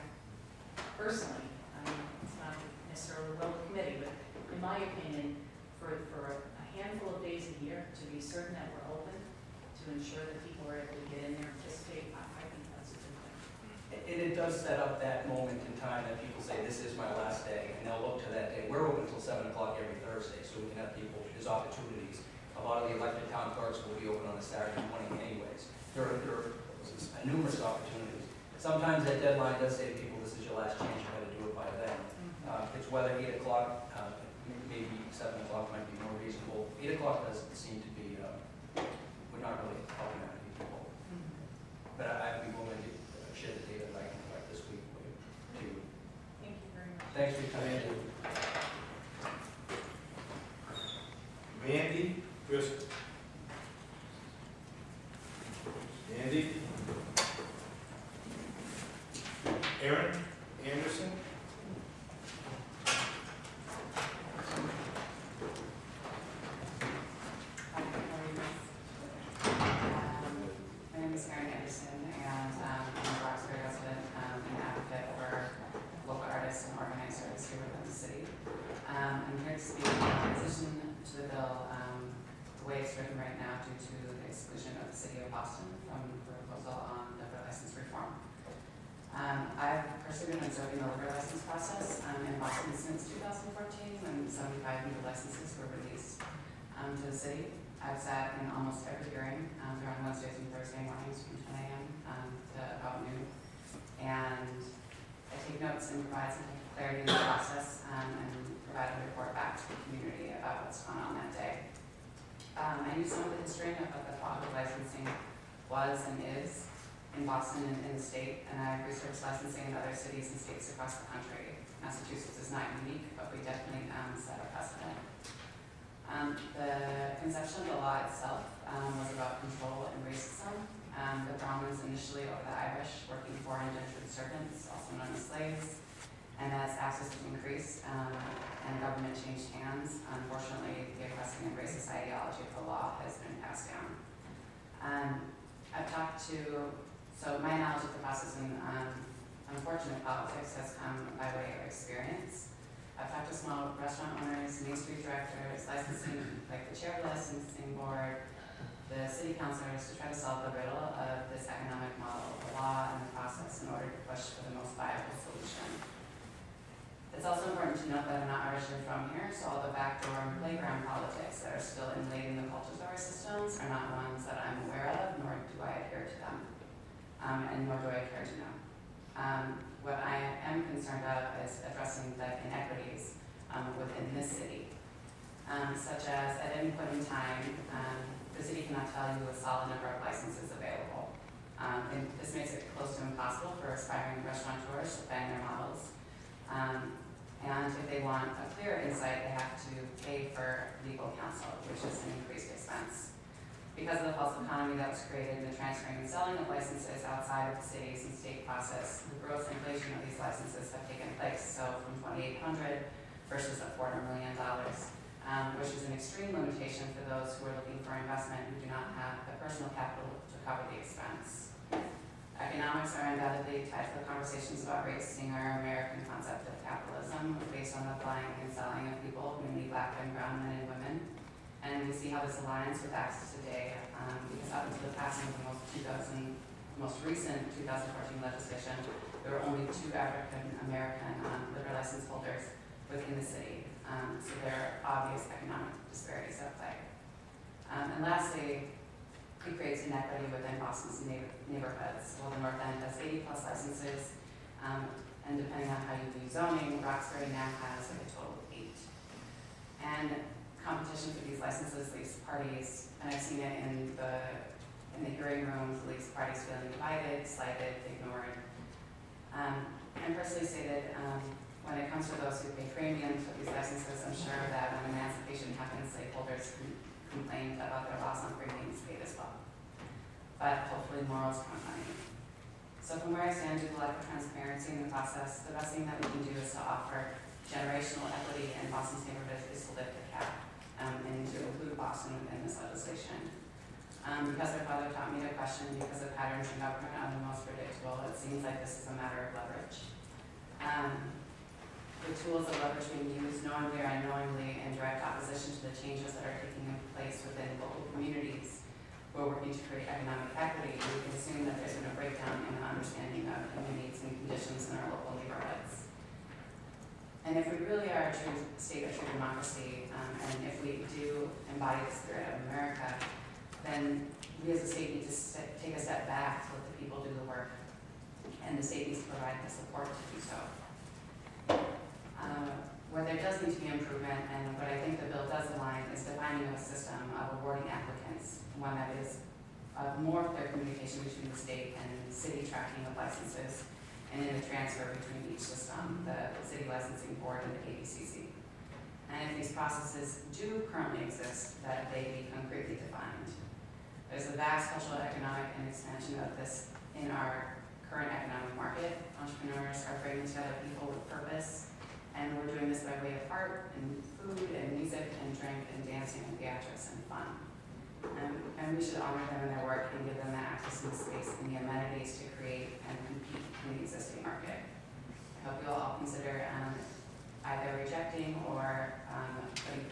personally, I mean, it's not necessarily well the committee, but in my opinion, for a handful of days a year, to be certain that we're open, to ensure that people are able to get in there and participate, I think that's a good thing. And it does set up that moment in time that people say, this is my last day, and they'll look to that day. We're open until 7 o'clock every Thursday, so we can have people, there's opportunities. A lot of the elected town clerks will be open on a Saturday morning anyways. There are numerous opportunities. Sometimes that deadline does say to people, this is your last chance, you gotta do it by then. It's whether 8 o'clock, maybe 7 o'clock might be more reasonable. 8 o'clock doesn't seem to be, we're not really helping that many people. But I'd be willing to share the data that I can collect this week with you. Thank you very much. Thanks for your time. Mandy Driscoll. Andy. Aaron Anderson. I'm here to speak in opposition to the bill, the way it's written right now due to the exclusion of the city of Boston from the proposal on liquor license reform. I've personally been observing the liquor license process in Boston since 2014 when 75 new licenses were released to the city. I've sat in almost every hearing during Wednesdays and Thursday mornings from 10 a.m. To about noon. And I take notes and provide some clarity in the process and provide a report back to the community about what's going on that day. I knew some of the history of what the thought of licensing was and is in Boston and in the state, and I've researched licensing in other cities and states across the country. Massachusetts is not unique, but we definitely set a precedent. The conception of the law itself was about control and racism. The Brahmins initially over the Irish working for indentured servants, also known as slaves, and as access increased and government changed hands, unfortunately the oppressing and racist ideology of the law has been passed down. I've talked to, so my knowledge of the process in unfortunate politics has come by way of experience. I've talked to small restaurant owners, Main Street directors, licensing, like the chair of the licensing board, the city councilors, to try to solve the riddle of this economic model of the law and the process in order to push for the most viable solution. It's also important to note that I'm not originally from here, so all the backdoor and playground politics that are still invading the culture of our systems are not ones that I'm aware of, nor do I adhere to them, and nor do I care to know. What I am concerned of is addressing the inequities within this city, such as at any point in time, the city cannot tell you a solid number of licenses available. And this makes it close to impossible for aspiring restaurateurs to bang their models. And if they want a clear insight, they have to pay for legal counsel, which is an increased expense. Because of the false economy that was created in the transferring and selling of licenses outside of the cities and state process, the gross inflation of these licenses have taken place. So from $2,800 versus a $400 million, which is an extreme limitation for those who are looking for investment who do not have the personal capital to cover the expense. Economics are undoubtedly tied to the conversations about racism, our American concept of capitalism, based on the buying and selling of people, mainly Black and brown men and women. And we see how this aligns with access today, because up until the passing of the most recent 2014 legislation, there were only 2 African American liquor license holders within the city. So there are obvious economic disparities at play. And lastly, it creates inequity within Boston's neighborhoods. While the North End has 80+ licenses, and depending on how you view zoning, Roxbury now has like a total of 8. And competition for these licenses leaves parties, and I've seen it in the hearing rooms, leaves parties feeling divided, slighted, ignored. I'm personally stated, when it comes to those who pay premiums for these licenses, I'm sure that when emancipation happens, slaveholders complain about their loss on premiums paid as well. But hopefully morals come money. So from where I stand, due to lack of transparency in the process, the best thing that we can do is to offer generational equity in Boston's neighborhoods is to lift the cap and to include Boston within this legislation. Because my father taught me to question because the patterns in government are the most predictable, it seems like this is a matter of leverage. The tools of leverage being used knowingly or unknowingly in direct opposition to the changes that are taking place within local communities who are working to create economic equity, we can assume that there's been a breakdown in the understanding of human needs and conditions in our local neighborhoods. And if we really are a true state of true democracy, and if we do embody the spirit of America, then we as a state need to take a step back to let the people do the work, and the state needs to provide the support to do so. Where there does need to be improvement, and what I think the bill does align, is defining a system of awarding applicants, one that is more clear communication between the state and city tracking of licenses, and in the transfer between each system, the city licensing board and the ABCC. And if these processes do currently exist, that they be concretely defined. There's a vast cultural, economic, and expansion of this in our current economic market. Entrepreneurs are bringing together people with purpose, and we're doing this by way of art, and food, and music, and drink, and dancing, and theatrics, and fun. And we should honor them in their work and give them the access and space and the amenities to create and compete in the existing market. I hope you'll all consider either rejecting or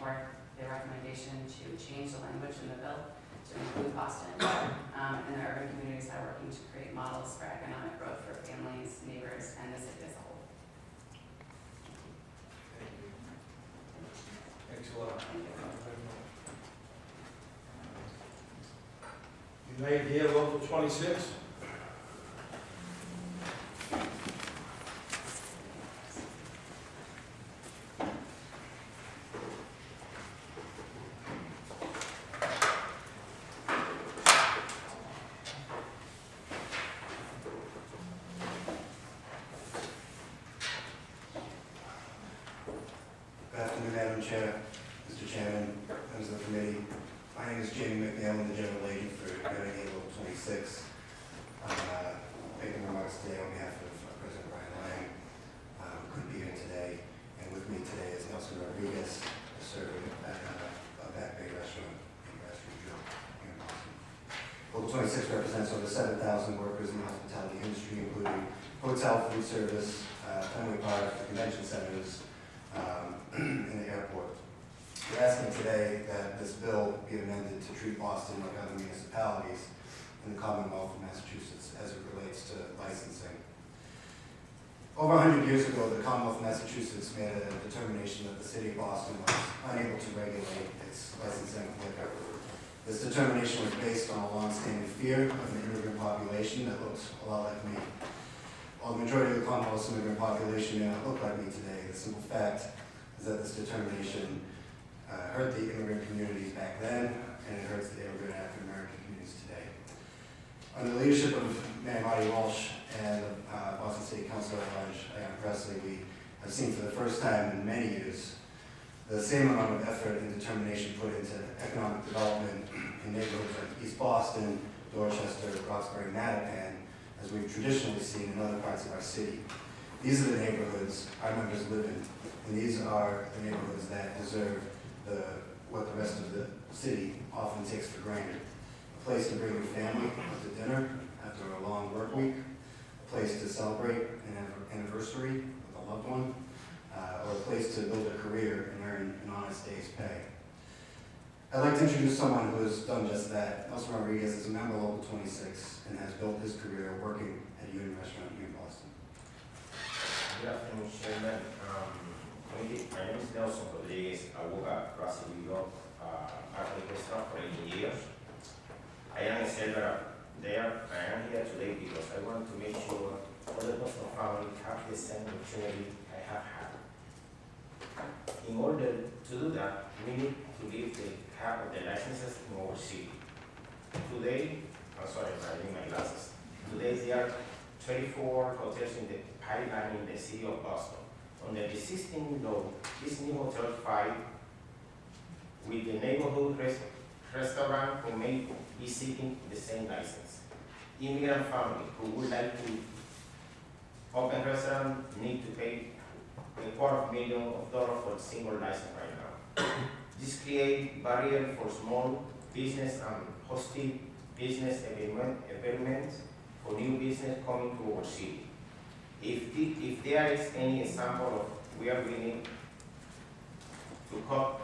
forth the recommendation to change the language in the bill to include Boston. And the urban communities are working to create models for economic growth for families, neighbors, and the city as a whole. Thanks a lot. Thank you. United Here, Local 26. Good afternoon, Madam Chair, Mr. Chairman, members of the committee. My name is Jamie McNeil, I'm the General Agent for United Here Local 26. I'm making remarks today on behalf of President Brian Lang, who couldn't be here today. And with me today is Nelson Rodriguez, a server at a Back Bay restaurant in Grassroots Drill here in Boston. Local 26 represents over 7,000 workers in the hospitality industry, including hotel, food service, Fenway Park, convention centers, in the airport. We're asking today that this bill be amended to treat Boston like other municipalities in the Commonwealth of Massachusetts as it relates to licensing. Over 100 years ago, the Commonwealth of Massachusetts made a determination that the city of Boston was unable to regulate its licensing of liquor. This determination was based on a long-standing fear of an immigrant population that looks a lot like me. While the majority of the Commonwealth's immigrant population may not look like me today, the simple fact is that this determination hurt the immigrant communities back then, and it hurts the immigrant African American communities today. Under the leadership of Mayor Marty Walsh and Boston City Councilor Diana Presley, we have seen for the first time in many years the same amount of effort and determination put into economic development in neighborhoods like East Boston, Dorchester, Roxbury, Mattapan, as we've traditionally seen in other parts of our city. These are the neighborhoods our members live in, and these are the neighborhoods that deserve what the rest of the city often takes for granted. A place to bring your family to dinner after a long work week, a place to celebrate an anniversary with a loved one, or a place to build a career and earn an honest day's pay. I'd like to introduce someone who has done just that. Nelson Rodriguez is a member of Local 26 and has built his career working at a union restaurant here in Boston. Good afternoon, Chairman. My name is Nelson Rodriguez. I work at Russell, New York, at the restaurant for 18 years. I am a seller there. I am here today because I want to make sure all the Boston family have the same opportunity I have had. In order to do that, we need to give the cap of the licenses in our city. Today, I'm sorry, I need my glasses. Today there are 24 hotels in the pipeline in the city of Boston. Under the existing law, this new hotel 5 with the neighborhood restaurant who may be seeking the same license. Immigrant family who would like to open restaurant need to pay $250,000 for a single license right now. This creates barrier for small business and hosting business environments for new business coming to our city. If there is any example of where we need to cut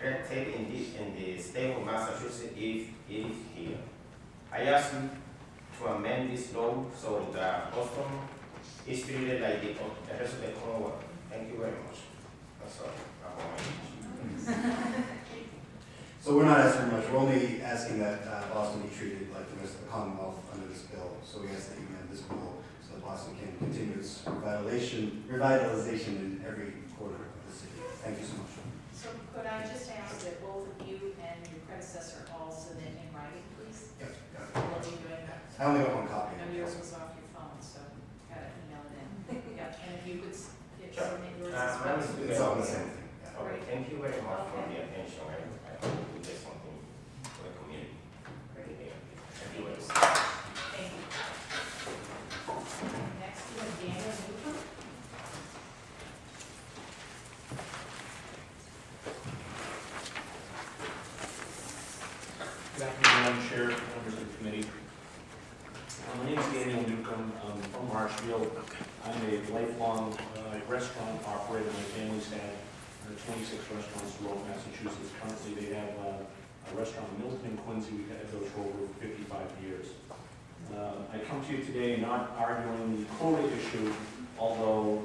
red tape in the state of Massachusetts, it is here. I ask you to amend this law so that Boston is treated like the rest of the Commonwealth. Thank you very much. That's all. So we're not asking much. We're only asking that Boston be treated like the rest of the Commonwealth under this bill. So we ask that you amend this bill so that Boston can continue its revitalization in every corner of the city. Thank you so much. So could I just ask that both of you and your predecessor all submit in writing, please? Yep. Will you do it? I only got one copy. No, yours was off your phone, so gotta email it in. Yeah, and if you could submit yours as well. It's all the same thing. Yeah. Okay, thank you very much for the attention. I hope we get something for the community. Great. Thank you very much. Thank you. Next, we have Daniel Newcomb. Good afternoon, Madam Chair, members of the committee. My name is Daniel Newcomb. I'm from Marshfield. I'm a lifelong restaurant operator. My family's had 26 restaurants throughout Massachusetts. Currently, they have a restaurant in Milton and Quincy we've had those for over 55 years. I come to you today not arguing the quota issue, although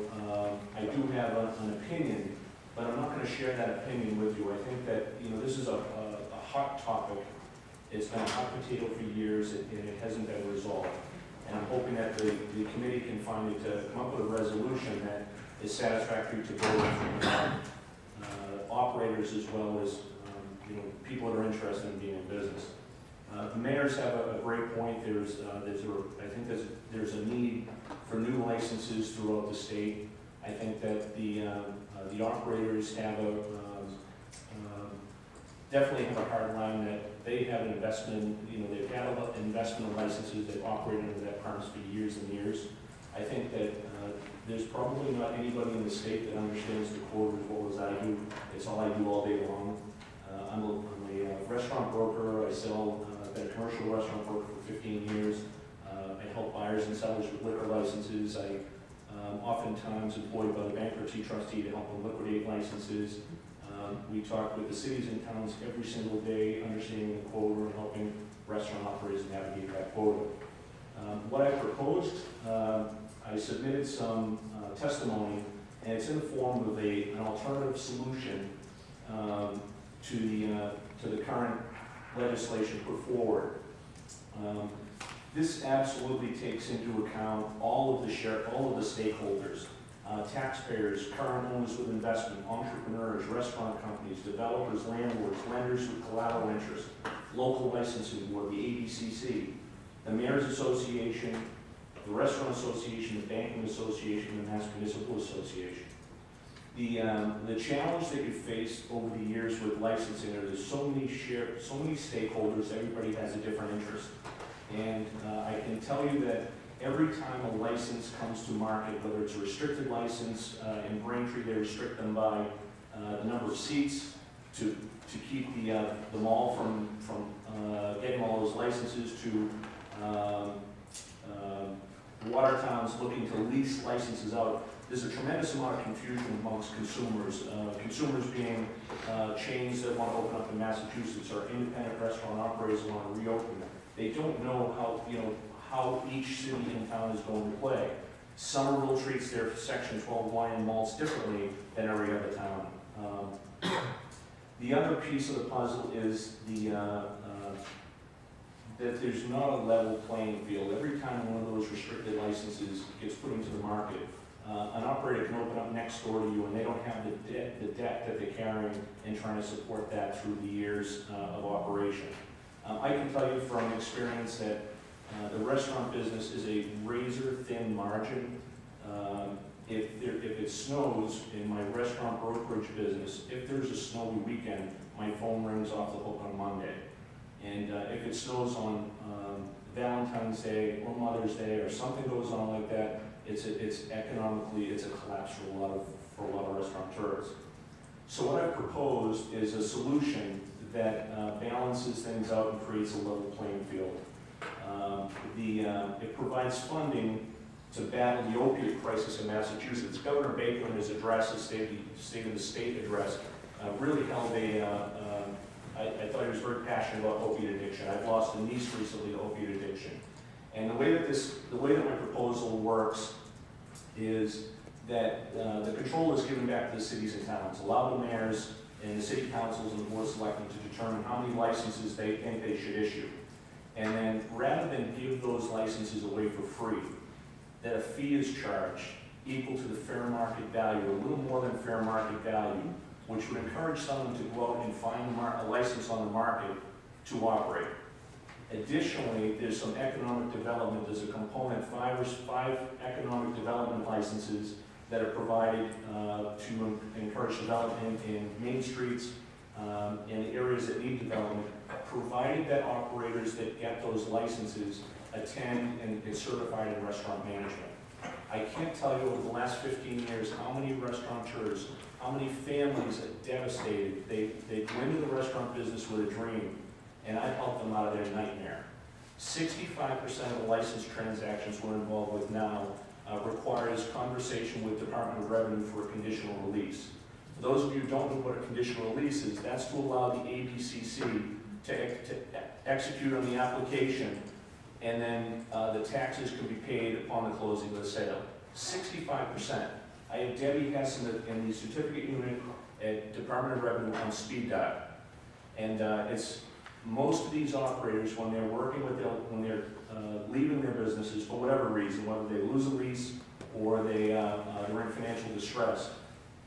I do have an opinion, but I'm not going to share that opinion with you. I think that, you know, this is a hot topic. It's been a hot potato for years, and it hasn't been resolved. And I'm hoping that the committee can find it to come up with a resolution that is satisfactory to both operators as well as you know, people that are interested in being in business. The mayors have a great point. I think there's a need for new licenses throughout the state. I think that the operators have definitely have a hard line that they have an investment. You know, they've had an investment in licenses. They've operated under that premise for years and years. I think that there's probably not anybody in the state that understands the quota as well as I do. It's all I do all day long. I'm a restaurant broker. I sell. I've been a commercial restaurant broker for 15 years. I help buyers and sellers with liquor licenses. I oftentimes employed by the bankruptcy trustee to help them liquidate licenses. We talk with the cities and towns every single day, understanding the quota and helping restaurant operators navigate that quota. What I proposed, I submitted some testimony, and it's in the form of an alternative solution to the current legislation put forward. This absolutely takes into account all of the stakeholders, taxpayers, current owners with investment, entrepreneurs, restaurant companies, developers, landlords, lenders with collateral interest, local licensing board, the ABCC, the Mayor's Association, the Restaurant Association, the Banking Association, the Mass Municipal Association. The challenge that you faced over the years with licensing, there's so many stakeholders, everybody has a different interest. And I can tell you that every time a license comes to market, whether it's a restricted license, in Braintree they restrict them by the number of seats to keep the mall from getting all those licenses, to Watertown's looking to lease licenses out. There's a tremendous amount of confusion amongst consumers. Consumers being chains that want to open up in Massachusetts, or independent restaurant operators that want to reopen. They don't know how each city and town is going to play. Somerville treats their Section 12 wine and malts differently than every other town. The other piece of the puzzle is that there's not a level playing field. Every time one of those restricted licenses gets put into the market, an operator can open up next door to you, and they don't have the debt that they're carrying and trying to support that through the years of operation. I can tell you from experience that the restaurant business is a razor-thin margin. If it snows in my restaurant brokerage business, if there's a snowy weekend, my phone rings off the hook on Monday. And if it snows on Valentine's Day or Mother's Day or something goes on like that, it's economically, it's a collapse for a lot of restaurateurs. So what I've proposed is a solution that balances things out and creates a level playing field. It provides funding to battle the opiate crisis in Massachusetts. Governor Baker, in his address, his State of the State address, really held I thought he was very passionate about opiate addiction. I've lost a niece recently to opiate addiction. And the way that my proposal works is that the control is given back to the cities and towns. Allow the mayors and the city councils and the board of selectmen to determine how many licenses they think they should issue. And then rather than give those licenses away for free, that a fee is charged equal to the fair market value, a little more than fair market value, which would encourage someone to go out and find a license on the market to operate. Additionally, there's some economic development. There's a component, five economic development licenses that are provided to encourage development in main streets, in areas that need development, provided that operators that get those licenses attend and get certified in restaurant management. I can't tell you over the last 15 years how many restaurateurs, how many families are devastated. They go into the restaurant business with a dream, and I've helped them out of their nightmare. 65% of the license transactions we're involved with now requires conversation with Department of Revenue for a conditional release. For those of you who don't know what a conditional release is, that's to allow the ABCC to execute on the application, and then the taxes can be paid upon the closing of the sale. 65%. I have Debbie Hess in the certificate unit at Department of Revenue on speed dial. And it's most of these operators, when they're working with when they're leaving their businesses for whatever reason, whether they lose a lease or they're in financial distress,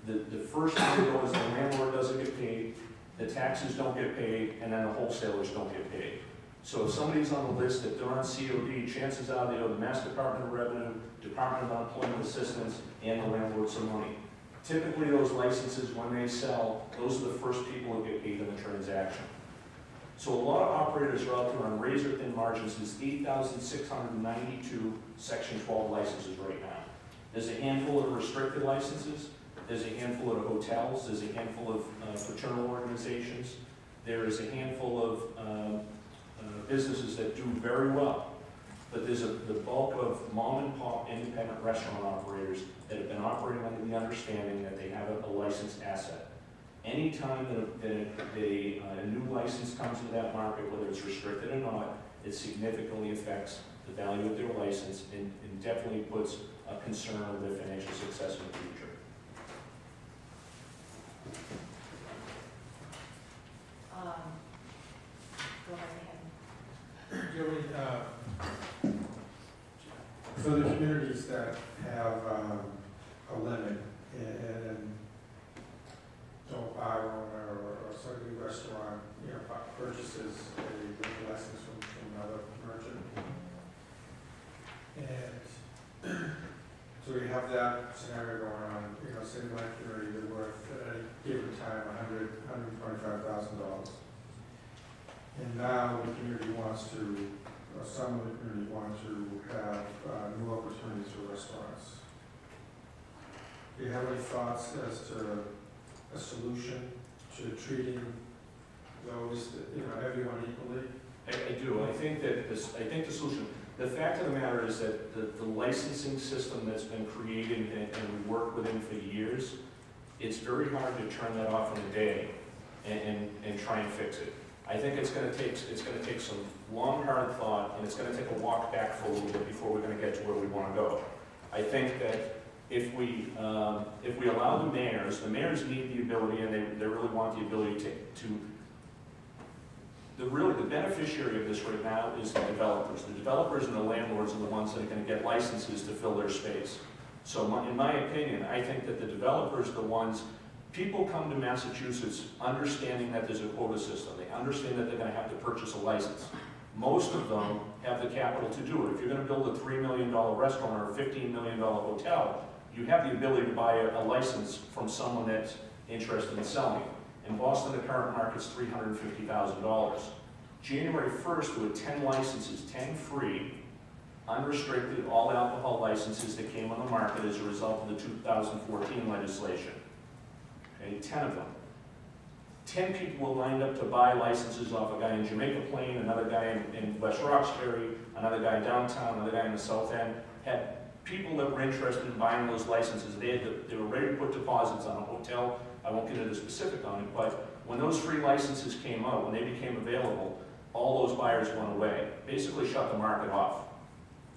the first thing to go is the landlord doesn't get paid, the taxes don't get paid, and then the wholesalers don't get paid. So if somebody's on the list that they're on COD, chances are they owe the Mass Department of Revenue, Department of Unemployment Assistance, and the landlord some money. Typically, those licenses, when they sell, those are the first people who get paid in the transaction. So a lot of operators are out there on razor-thin margins. There's 8,692 Section 12 licenses right now. There's a handful of restricted licenses. There's a handful of hotels. There's a handful of fraternal organizations. There is a handful of businesses that do very well. But there's the bulk of mom-and-pop independent restaurant operators that have been operating under the understanding that they have a licensed asset. Anytime that a new license comes into that market, whether it's restricted or not, it significantly affects the value of their license and definitely puts a concern of their financial success in the future. Go right ahead. Joey, for the communities that have a limit and don't buy one or somebody restaurant, purchases a liquor license from another merchant. And so we have that scenario going on, say my community is worth at any given time $125,000. And now the community wants to, or some of the community want to have new opportunities for restaurants. Do you have any thoughts as to a solution to treating those, everyone equally? I do. I think the solution, the fact of the matter is that the licensing system that's been created and we worked within for years, it's very hard to turn that off in a day and try and fix it. I think it's going to take some long, hard thought, and it's going to take a walk back for a little bit before we're going to get to where we want to go. I think that if we allow the mayors need the ability, and they really want the ability the beneficiary of this right now is the developers. The developers and the landlords are the ones that are going to get licenses to fill their space. So in my opinion, I think that the developers are the ones. People come to Massachusetts understanding that there's a quota system. They understand that they're going to have to purchase a license. Most of them have the capital to do it. If you're going to build a $3 million restaurant or a $15 million hotel, you have the ability to buy a license from someone that's interested in selling. In Boston, the current market's $350,000. January 1st, there were 10 licenses, 10 free, unrestricted, all alcohol licenses that came on the market as a result of the 2014 legislation. Okay, 10 of them. 10 people were lined up to buy licenses off a guy in Jamaica Plain, another guy in West Roxbury, another guy downtown, another guy in the South End. Had people that were interested in buying those licenses. They were ready to put deposits on a hotel. I won't get into specific on it, but when those free licenses came out, when they became available, all those buyers went away. Basically shut the market off.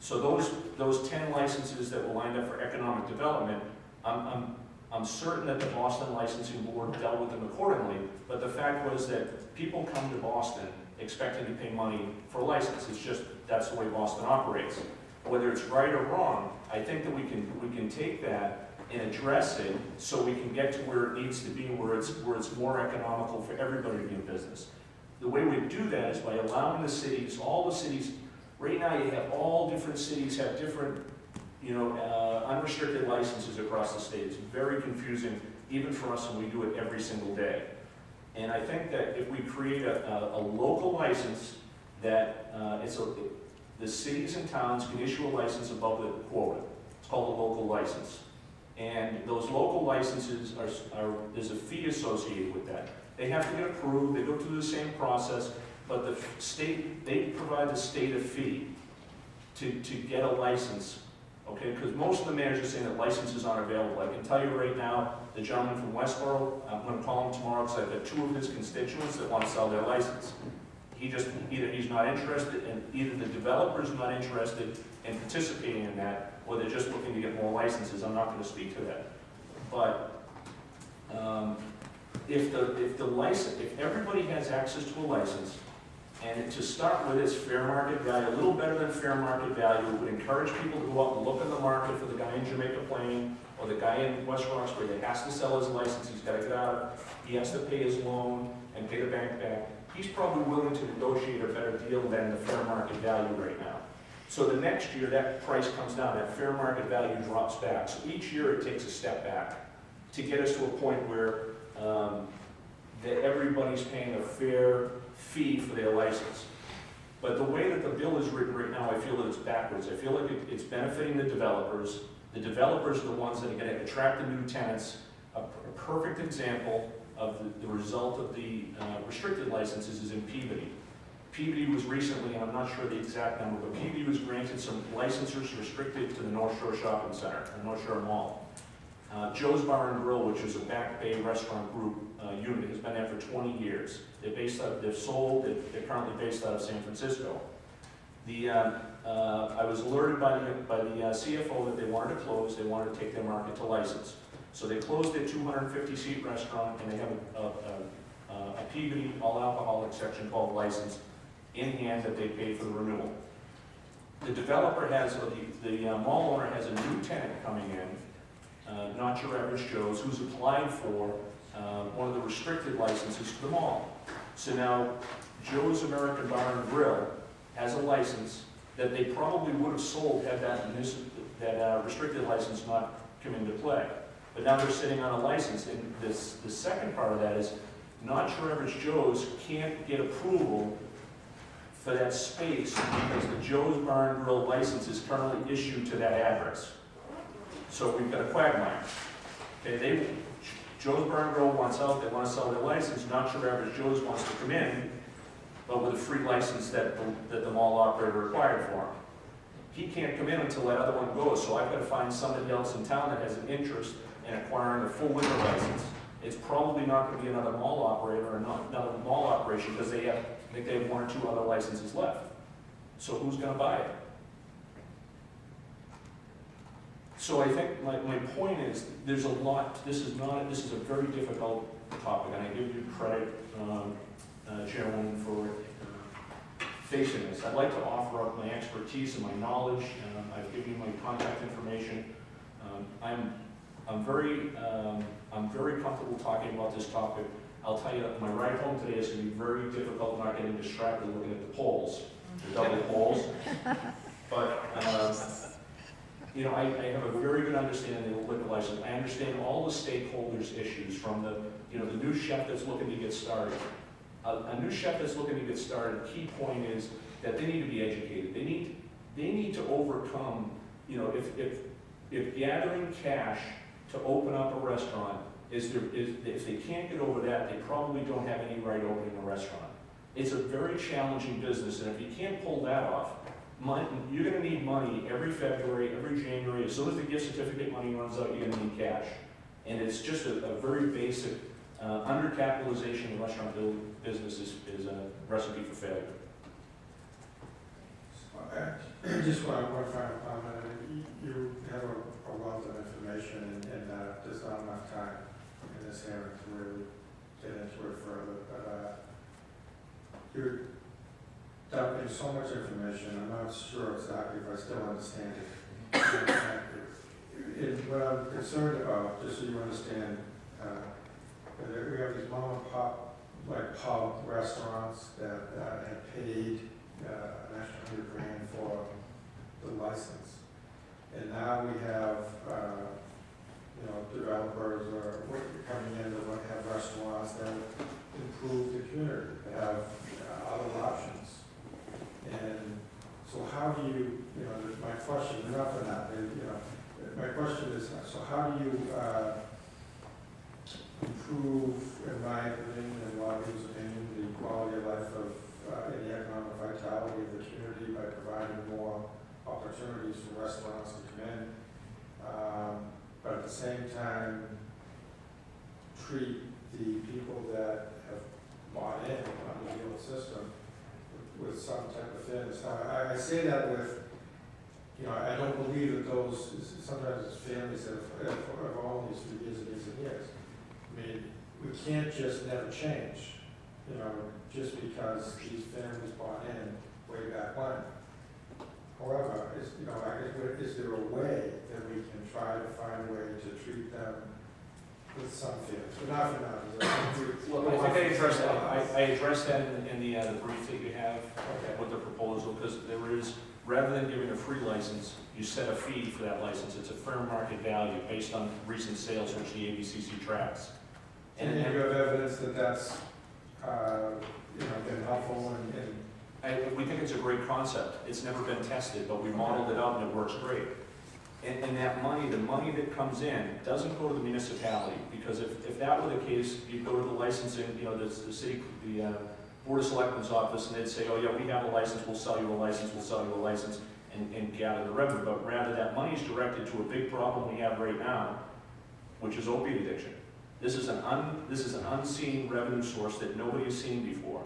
So those 10 licenses that were lined up for economic development, I'm certain that the Boston Licensing Board dealt with them accordingly, but the fact was that people come to Boston expecting to pay money for a license. It's just, that's the way Boston operates. Whether it's right or wrong, I think that we can take that and address it so we can get to where it needs to be, where it's more economical for everybody to be in business. The way we do that is by allowing the cities, all the cities, right now you have all different cities have different unrestricted licenses across the state. It's very confusing, even for us, when we do it every single day. And I think that if we create a local license that the cities and towns can issue a license above the quota. It's called a local license. And those local licenses there's a fee associated with that. They have to get approved, they go through the same process, but they provide the state a fee to get a license okay? Because most of the managers are saying that licenses aren't available. I can tell you right now, the gentleman from Westboro, I'm gonna call him tomorrow because I've got 2 of his constituents that want to sell their license. He just, either he's not interested, and either the developer's not interested in participating in that, or they're just looking to get more licenses. I'm not gonna speak to that. But, if everybody has access to a license, and to start with is fair market value, a little better than fair market value, it would encourage people to go out and look in the market for the guy in Jamaica Plain, or the guy in West Roxbury that has to sell his license, he's gotta get out, he has to pay his loan and pay the bank back. He's probably willing to negotiate a better deal than the fair market value right now. So the next year, that price comes down, that fair market value drops back. So each year, it takes a step back to get us to a point where that everybody's paying a fair fee for their license. But the way that the bill is written right now, I feel that it's backwards. I feel like it's benefiting the developers. The developers are the ones that are going to attract the new tenants. A perfect example of the result of the restricted licenses is in Peabody. Peabody was recently, and I'm not sure the exact number, but Peabody was granted some licensures restricted to the North Shore Shopping Center, the North Shore Mall. Joe's Bar and Grill, which is a Back Bay restaurant group unit, has been there for 20 years. They're sold, they're currently based out of San Francisco. I was alerted by the CFO that they wanted to close, they wanted to take their market to license. So they closed their 250-seat restaurant, and they have a Peabody all-alcoholic section called license in hand that they paid for the renewal. The developer has, the mall owner has a new tenant coming in, not your average Joe's, who's applied for one of the restricted licenses for the mall. So now, Joe's American Bar and Grill has a license that they probably would have sold had that restricted license not come into play. But now they're sitting on a license, and the second part of that is, not your average Joe's can't get approval for that space because the Joe's Bar and Grill license is currently issued to that address. So we've got a quagmire. Okay, Joe's Bar and Grill wants out, they want to sell their license, not your average Joe's wants to come in, but with a free license that the mall operator required for him. He can't come in until that other one goes, so I've got to find somebody else in town that has an interest in acquiring a full liquor license. It's probably not going to be another mall operator or not another mall operation because I think they have 1 or 2 other licenses left. So who's going to buy it? So I think my point is there's a lot. This is a very difficult topic, and I give you credit, Chairwoman, for facing this. I'd like to offer up my expertise and my knowledge. I've given you my contact information. I'm very comfortable talking about this topic. I'll tell you, my ride home today is going to be very difficult, not getting distracted looking at the polls, the double polls. But you know, I have a very good understanding of the liquor license. I understand all the stakeholders' issues, from the new chef that's looking to get started. A new chef that's looking to get started, key point is that they need to be educated. They need to overcome, if gathering cash to open up a restaurant if they can't get over that, they probably don't have any right opening a restaurant. It's a very challenging business, and if you can't pull that off, you're going to need money every February, every January. As soon as the gift certificate money runs out, you're going to need cash. And it's just a very basic undercapitalization of the restaurant business is a recipe for failure. I just want one final comment. You have a wealth of information, and there's not enough time in this hearing to really get into it further. But you're dumping so much information. I'm not sure exactly if I still understand it. What I'm concerned about, just so you understand, we have these mom and pop, like pub restaurants that have paid national grand for the license, and now we have developers are coming in that want to have restaurants that improve the community, that have other options. And so how do you, my question, enough of that, my question is, so how do you improve, in my opinion, and a lot of people's opinion, the quality of life of and the economic vitality of the community by providing more opportunities for restaurants to come in at the same time treat the people that have bought in on the deal system with some type of fairness. Now, I say that with, I don't believe that those, sometimes it's families that have owned these for years and years and years. I mean, we can't just never change, just because these families bought in way back when. However, is there a way that we can try to find a way to treat them with some fairness? But not for now. Well, I think I addressed that. I addressed that in the brief that you have with the proposal, because there is, rather than giving a free license, you set a fee for that license. It's a fair market value based on recent sales, which the ABCC tracks. And you have evidence that that's, been helpful we think it's a great concept. It's never been tested, but we modeled it out and it works great. And that money, the money that comes in, doesn't go to the municipality, because if that were the case, you'd go to the licensing, the city, the Board of Selectmen's office, and they'd say, oh yeah, we have a license, we'll sell you a license, we'll sell you a license, and gather the revenue. But rather, that money is directed to a big problem we have right now, which is opiate addiction. This is an unseen revenue source that nobody has seen before.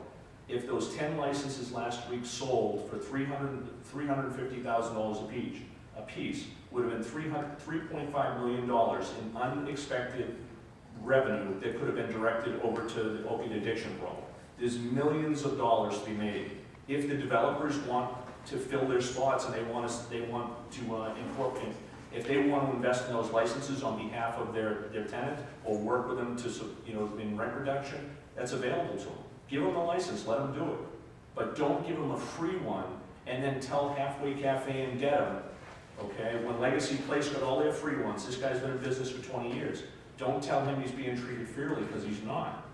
If those 10 licenses last week sold for $350,000 a piece, would have been $3.5 million in unexpected revenue that could have been directed over to the opiate addiction problem. There's millions of dollars to be made. If the developers want to fill their spots and they want to incorporate, if they want to invest in those licenses on behalf of their tenant or work with them to, in rent reduction, that's available to them. Give them a license, let them do it. But don't give them a free one and then tell Halfway Cafe and get them, okay? When Legacy Place got all their free ones, this guy's been in business for 20 years. Don't tell him he's being treated fairly, because he's not.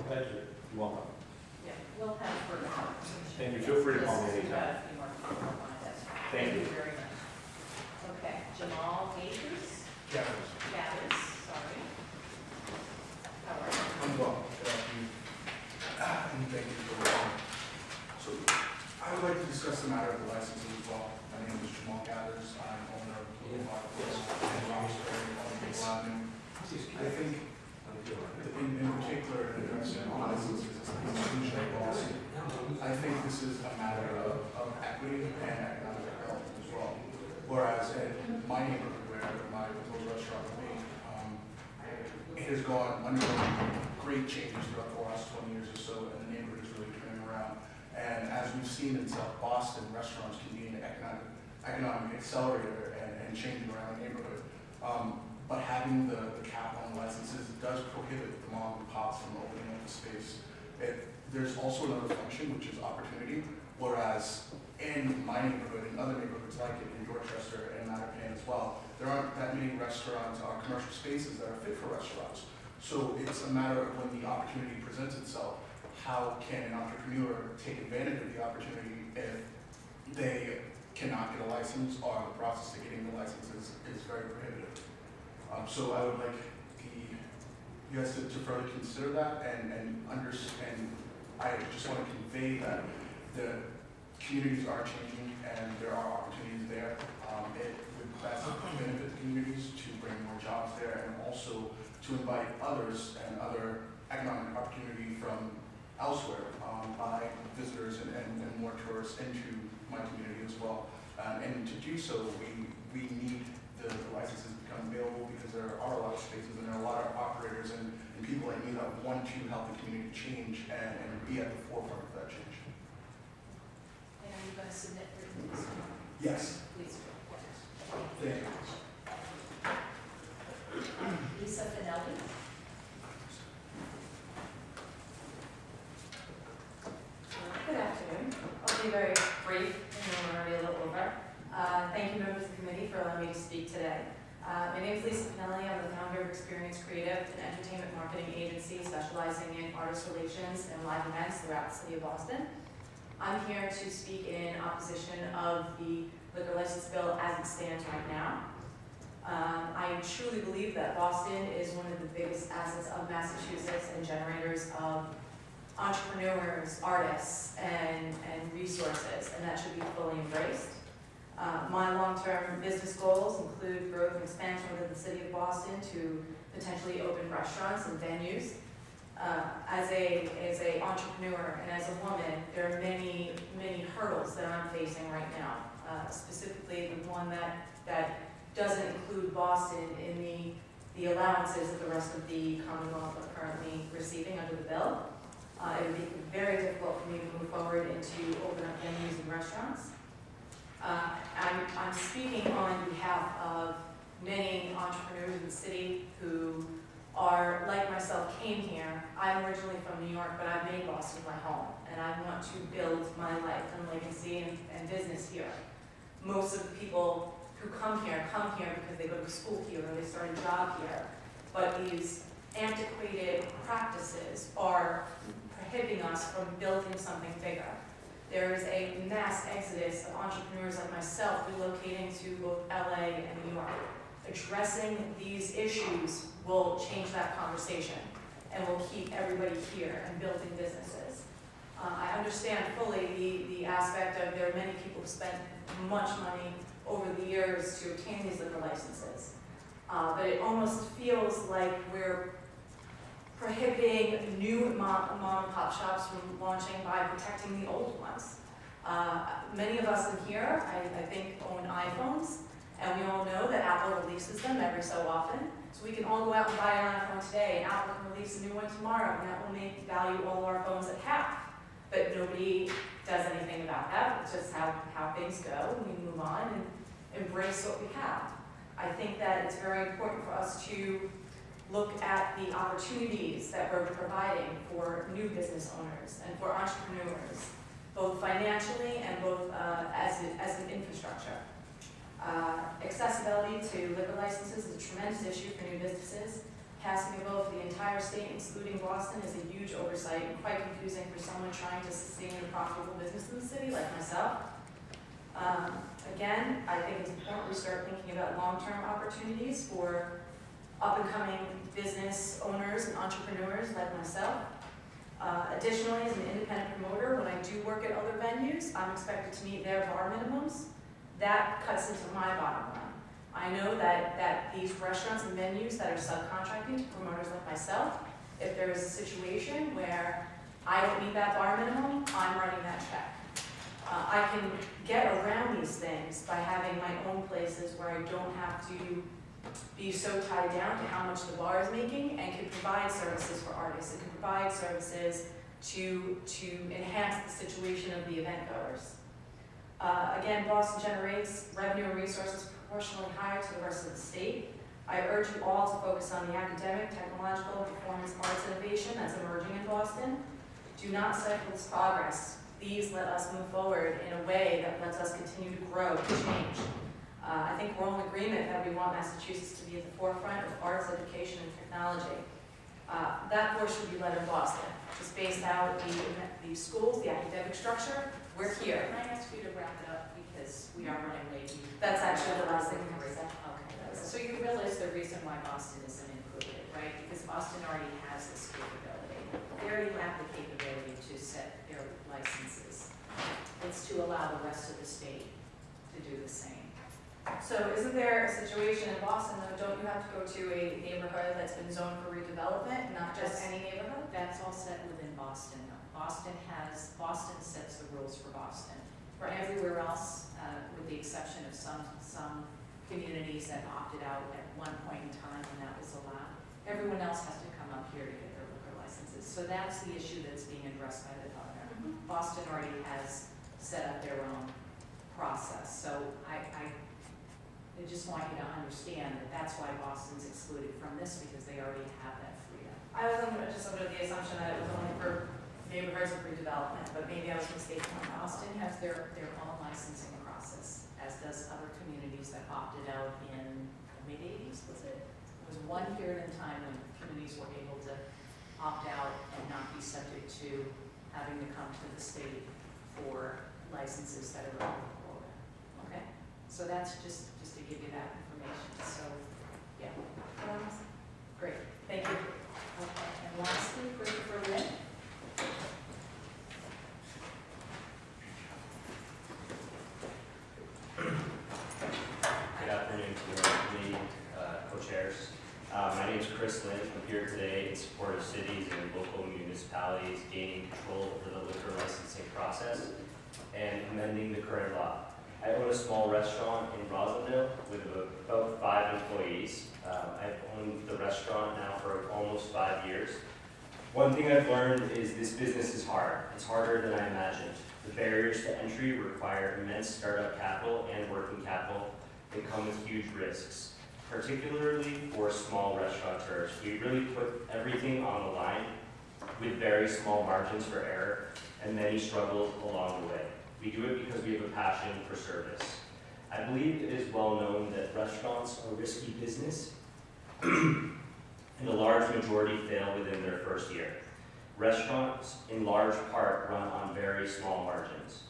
Thank you. You're welcome. Yeah, we'll have further conversation. Thank you. Feel free to call me Yes, we've got anytime. a few more people on it. Thank you. Very much. Okay, Jamal Majors? Gathers, sorry. How are you? I'm well. Good afternoon. And thank you for the So I would like to discuss the matter of the licensing as well. My name is Jamal Gathers. I'm owner of Blue Hawk and Roxbury on Maple Avenue. I think in particular, in addressing licenses as an institutional loss, I think this is a matter of equity and economic development as well. Whereas in my neighborhood where my proposed restaurant will be, it has undergone great changes throughout the last 20 years or so, and the neighborhood is really turning around. And as we've seen in South Boston, restaurants can be an economic accelerator and changing around the neighborhood. But having the cap on licenses does prohibit the mom and pops from opening up the space. There's also another function, which is opportunity, whereas in my neighborhood and other neighborhoods like it in Dorchester and Mattapan as well, there aren't that many restaurants or commercial spaces that are fit for restaurants. So it's a matter of when the opportunity presents itself, how can an entrepreneur take advantage of the opportunity if they cannot get a license or the process of getting the license is very prohibitive. So I would like you guys to further consider that and understand. I just want to convey that the communities are changing and there are opportunities there. It would best benefit the communities to bring more jobs there and also to invite others and other economic opportunity from elsewhere by visitors and more tourists into my community as well. And to do so, we need the licenses to become available because there are a lot of spaces and there are a lot of operators and people like me that want to help the community change and be at the forefront of that change. And are you going to submit written testimony? Yes. Please do. Thank you. Lisa Finelli? Good afternoon. I'll be very brief, and we're already a little over. Thank you, members of the committee, for allowing me to speak today. My name is Lisa Finelli. I'm the founder of Experience Creative, an entertainment marketing agency specializing in artist relations and live events throughout the city of Boston. I'm here to speak in opposition of the liquor license bill as it stands right now. I truly believe that Boston is one of the biggest assets of Massachusetts and generators of entrepreneurs, artists, and resources, and that should be fully embraced. My long-term business goals include growth and expansion within the city of Boston to potentially open restaurants and venues. As a entrepreneur and as a woman, there are many hurdles that I'm facing right now. Specifically, the one that doesn't include Boston in the allowances that the rest of the Commonwealth are currently receiving under the bill. It would be very difficult for me to move forward and to open up venues and restaurants. I'm speaking on behalf of many entrepreneurs in the city who are, like myself, came here. I'm originally from New York, but I've made Boston my home, and I want to build my life and legacy and business here. Most of the people who come here because they go to school here or they start a job here, but these antiquated practices are prohibiting us from building something bigger. There is a mass exodus of entrepreneurs like myself relocating to both LA and New York. Addressing these issues will change that conversation and will keep everybody here and building businesses. I understand fully the aspect of there are many people who spent much money over the years to obtain these liquor licenses. But it almost feels like we're prohibiting new mom and pop shops from launching by protecting the old ones. Many of us in here, I think, own iPhones, and we all know that Apple releases them every so often. So we can all go out and buy an iPhone today, and Apple can release a new one tomorrow, and that will make value all our phones at half. But nobody does anything about that. It's just how things go, and we move on and embrace what we have. I think that it's very important for us to look at the opportunities that we're providing for new business owners and for entrepreneurs, both financially and both as an infrastructure. Accessibility to liquor licenses is a tremendous issue for new businesses. Passing a vote for the entire state, excluding Boston, is a huge oversight and quite confusing for someone trying to sustain a profitable business in the city like myself. Again, I think it's important we start thinking about long-term opportunities for up-and-coming business owners and entrepreneurs like myself. Additionally, as an independent promoter, when I do work at other venues, I'm expected to meet their bar minimums. That cuts into my bottom line. I know that these restaurants and venues that are subcontracting to promoters like myself, if there is a situation where I don't meet that bar minimum, I'm writing that check. I can get around these things by having my own places where I don't have to be so tied down to how much the bar is making, and can provide services for artists. It can provide services to enhance the situation of the event goers. Again, Boston generates revenue and resources proportionally higher to the rest of the state. I urge you all to focus on the academic, technological, and performance arts innovation that's emerging in Boston. Do not stifle this progress. Please let us move forward in a way that lets us continue to grow and change. I think we're all in agreement that we want Massachusetts to be at the forefront of arts, education, and technology. That course should be led in Boston. Just based out the schools, the academic structure, we're here. Can I ask you to wrap it up because we are running late? That's actually the last thing I'm going to say. Okay. So you realize the reason why Boston isn't included, right? Because Boston already has this capability. They already have the capability to set their licenses. It's to allow the rest of the state to do the same. So isn't there a situation in Boston, though, don't you have to go to a neighborhood that's been zoned for redevelopment, not just any neighborhood? That's all set within Boston. Boston sets the rules for Boston. For everywhere else, with the exception of some communities that opted out at one point in time when that was allowed, everyone else has to come up here to get their liquor licenses. So that's the issue that's being addressed by the governor. Boston already has set up their own process. So I just want you to understand that that's why Boston's excluded from this, because they already have that freedom. I was just under the assumption that it was only for neighborhoods of redevelopment, but maybe I was mistaken. Boston has their own licensing process, as does other communities that opted out in the mid-80s, was it? It was one period in time when communities were able to opt out and not be subject to having to come to the state for licenses that are over the quota. Okay? So that's just to give you that information. So, yeah. Great. Thank you. Okay. And lastly, Christopher Lynn. I'm here today in support of cities and local municipalities gaining control over the liquor licensing process and amending the current law. I own a small restaurant in Roslindale with about 5 employees. I've owned the restaurant now for almost 5 years. One thing I've learned is this business is hard. It's harder than I imagined. The barriers to entry require immense startup capital and working capital that come with huge risks, particularly for small restaurateurs. We really put everything on the line with very small margins for error and many struggles along the way. We do it because we have a passion for service. I believe it is well known that restaurants are risky business and a large majority fail within their first year. Restaurants, in large part, run on very small margins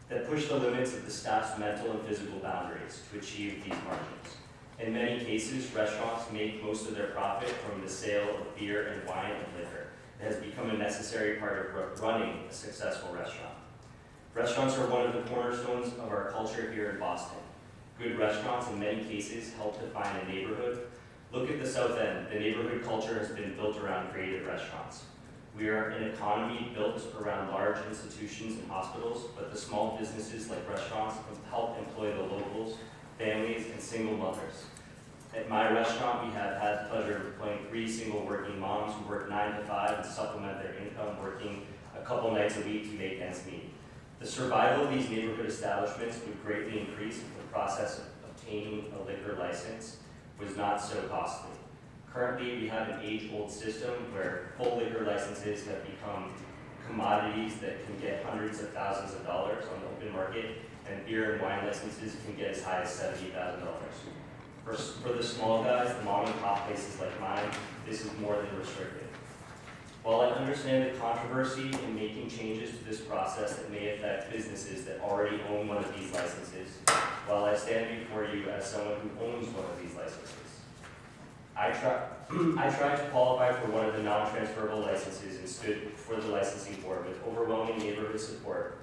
that push the limits of the staff's mental and physical boundaries to achieve these margins. In many cases, restaurants make most of their profit from the sale of beer and wine and liquor. It has become a necessary part of running a successful restaurant. Restaurants are one of the cornerstones of our culture here in Boston. Good restaurants, in many cases, help define a neighborhood. Look at the South End. The neighborhood culture has been built around creative restaurants. We are an economy built around large institutions and hospitals, but the small businesses like restaurants help employ the locals, families, and single mothers. At my restaurant, we have had the pleasure of employing 3 single working moms who work 9 to 5 and supplement their income working a couple nights a week to make ends meet. The survival of these neighborhood establishments would greatly increase if the process of obtaining a liquor license was not so costly. Currently, we have an age-old system where full liquor licenses have become commodities that can get hundreds of thousands of dollars on the open market, and beer and wine licenses can get as high as $70,000. For the small guys, the mom and pop places like mine, this is more than restricted. While I understand the controversy in making changes to this process that may affect businesses that already own one of these licenses, while I stand before you as someone who owns one of these licenses, I tried to qualify for one of the non-transferable licenses and stood before the licensing board with overwhelming neighborhood support.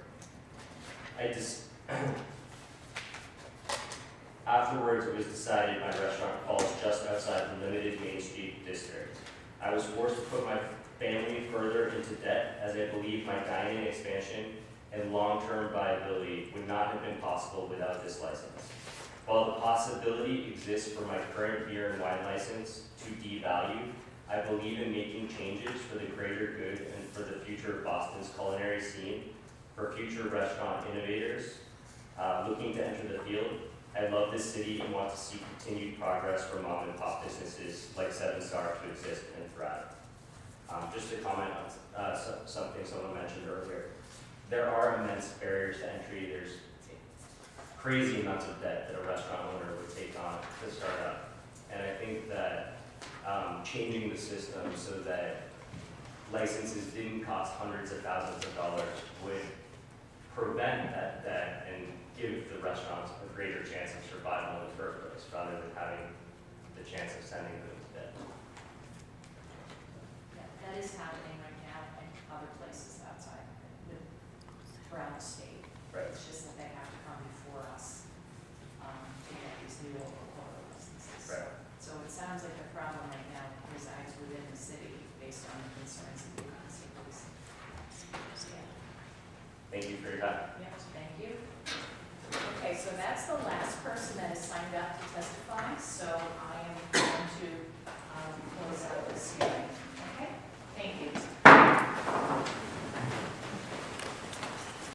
Afterwards, it was decided my restaurant falls just outside the limited Main Street district. I was forced to put my family further into debt as I believe my dining expansion and long-term viability would not have been possible without this license. While the possibility exists for my current beer and wine license to devalue, I believe in making changes for the greater good and for the future of Boston's culinary scene, for future restaurant innovators looking to enter the field. I love this city and want to see continued progress for mom and pop businesses like 7 Star to exist and thrive. Just to comment on something someone mentioned earlier, there are immense barriers to entry. There's crazy amounts of debt that a restaurant owner would take on to start up. And I think that changing the system so that licenses didn't cost hundreds of thousands of dollars would prevent that debt and give the restaurants a greater chance of survival in the first place, rather than having the chance of sending them to debt. Yeah, that is happening right now in other places outside, around the state. Right. It's just that they have to come before us to get these new local quota licenses. Right. So it sounds like the problem right now resides within the city based on the concerns of the municipalities. Yeah. Thank you for your time. Yep, thank you. Okay, so that's the last person that has signed up to testify. So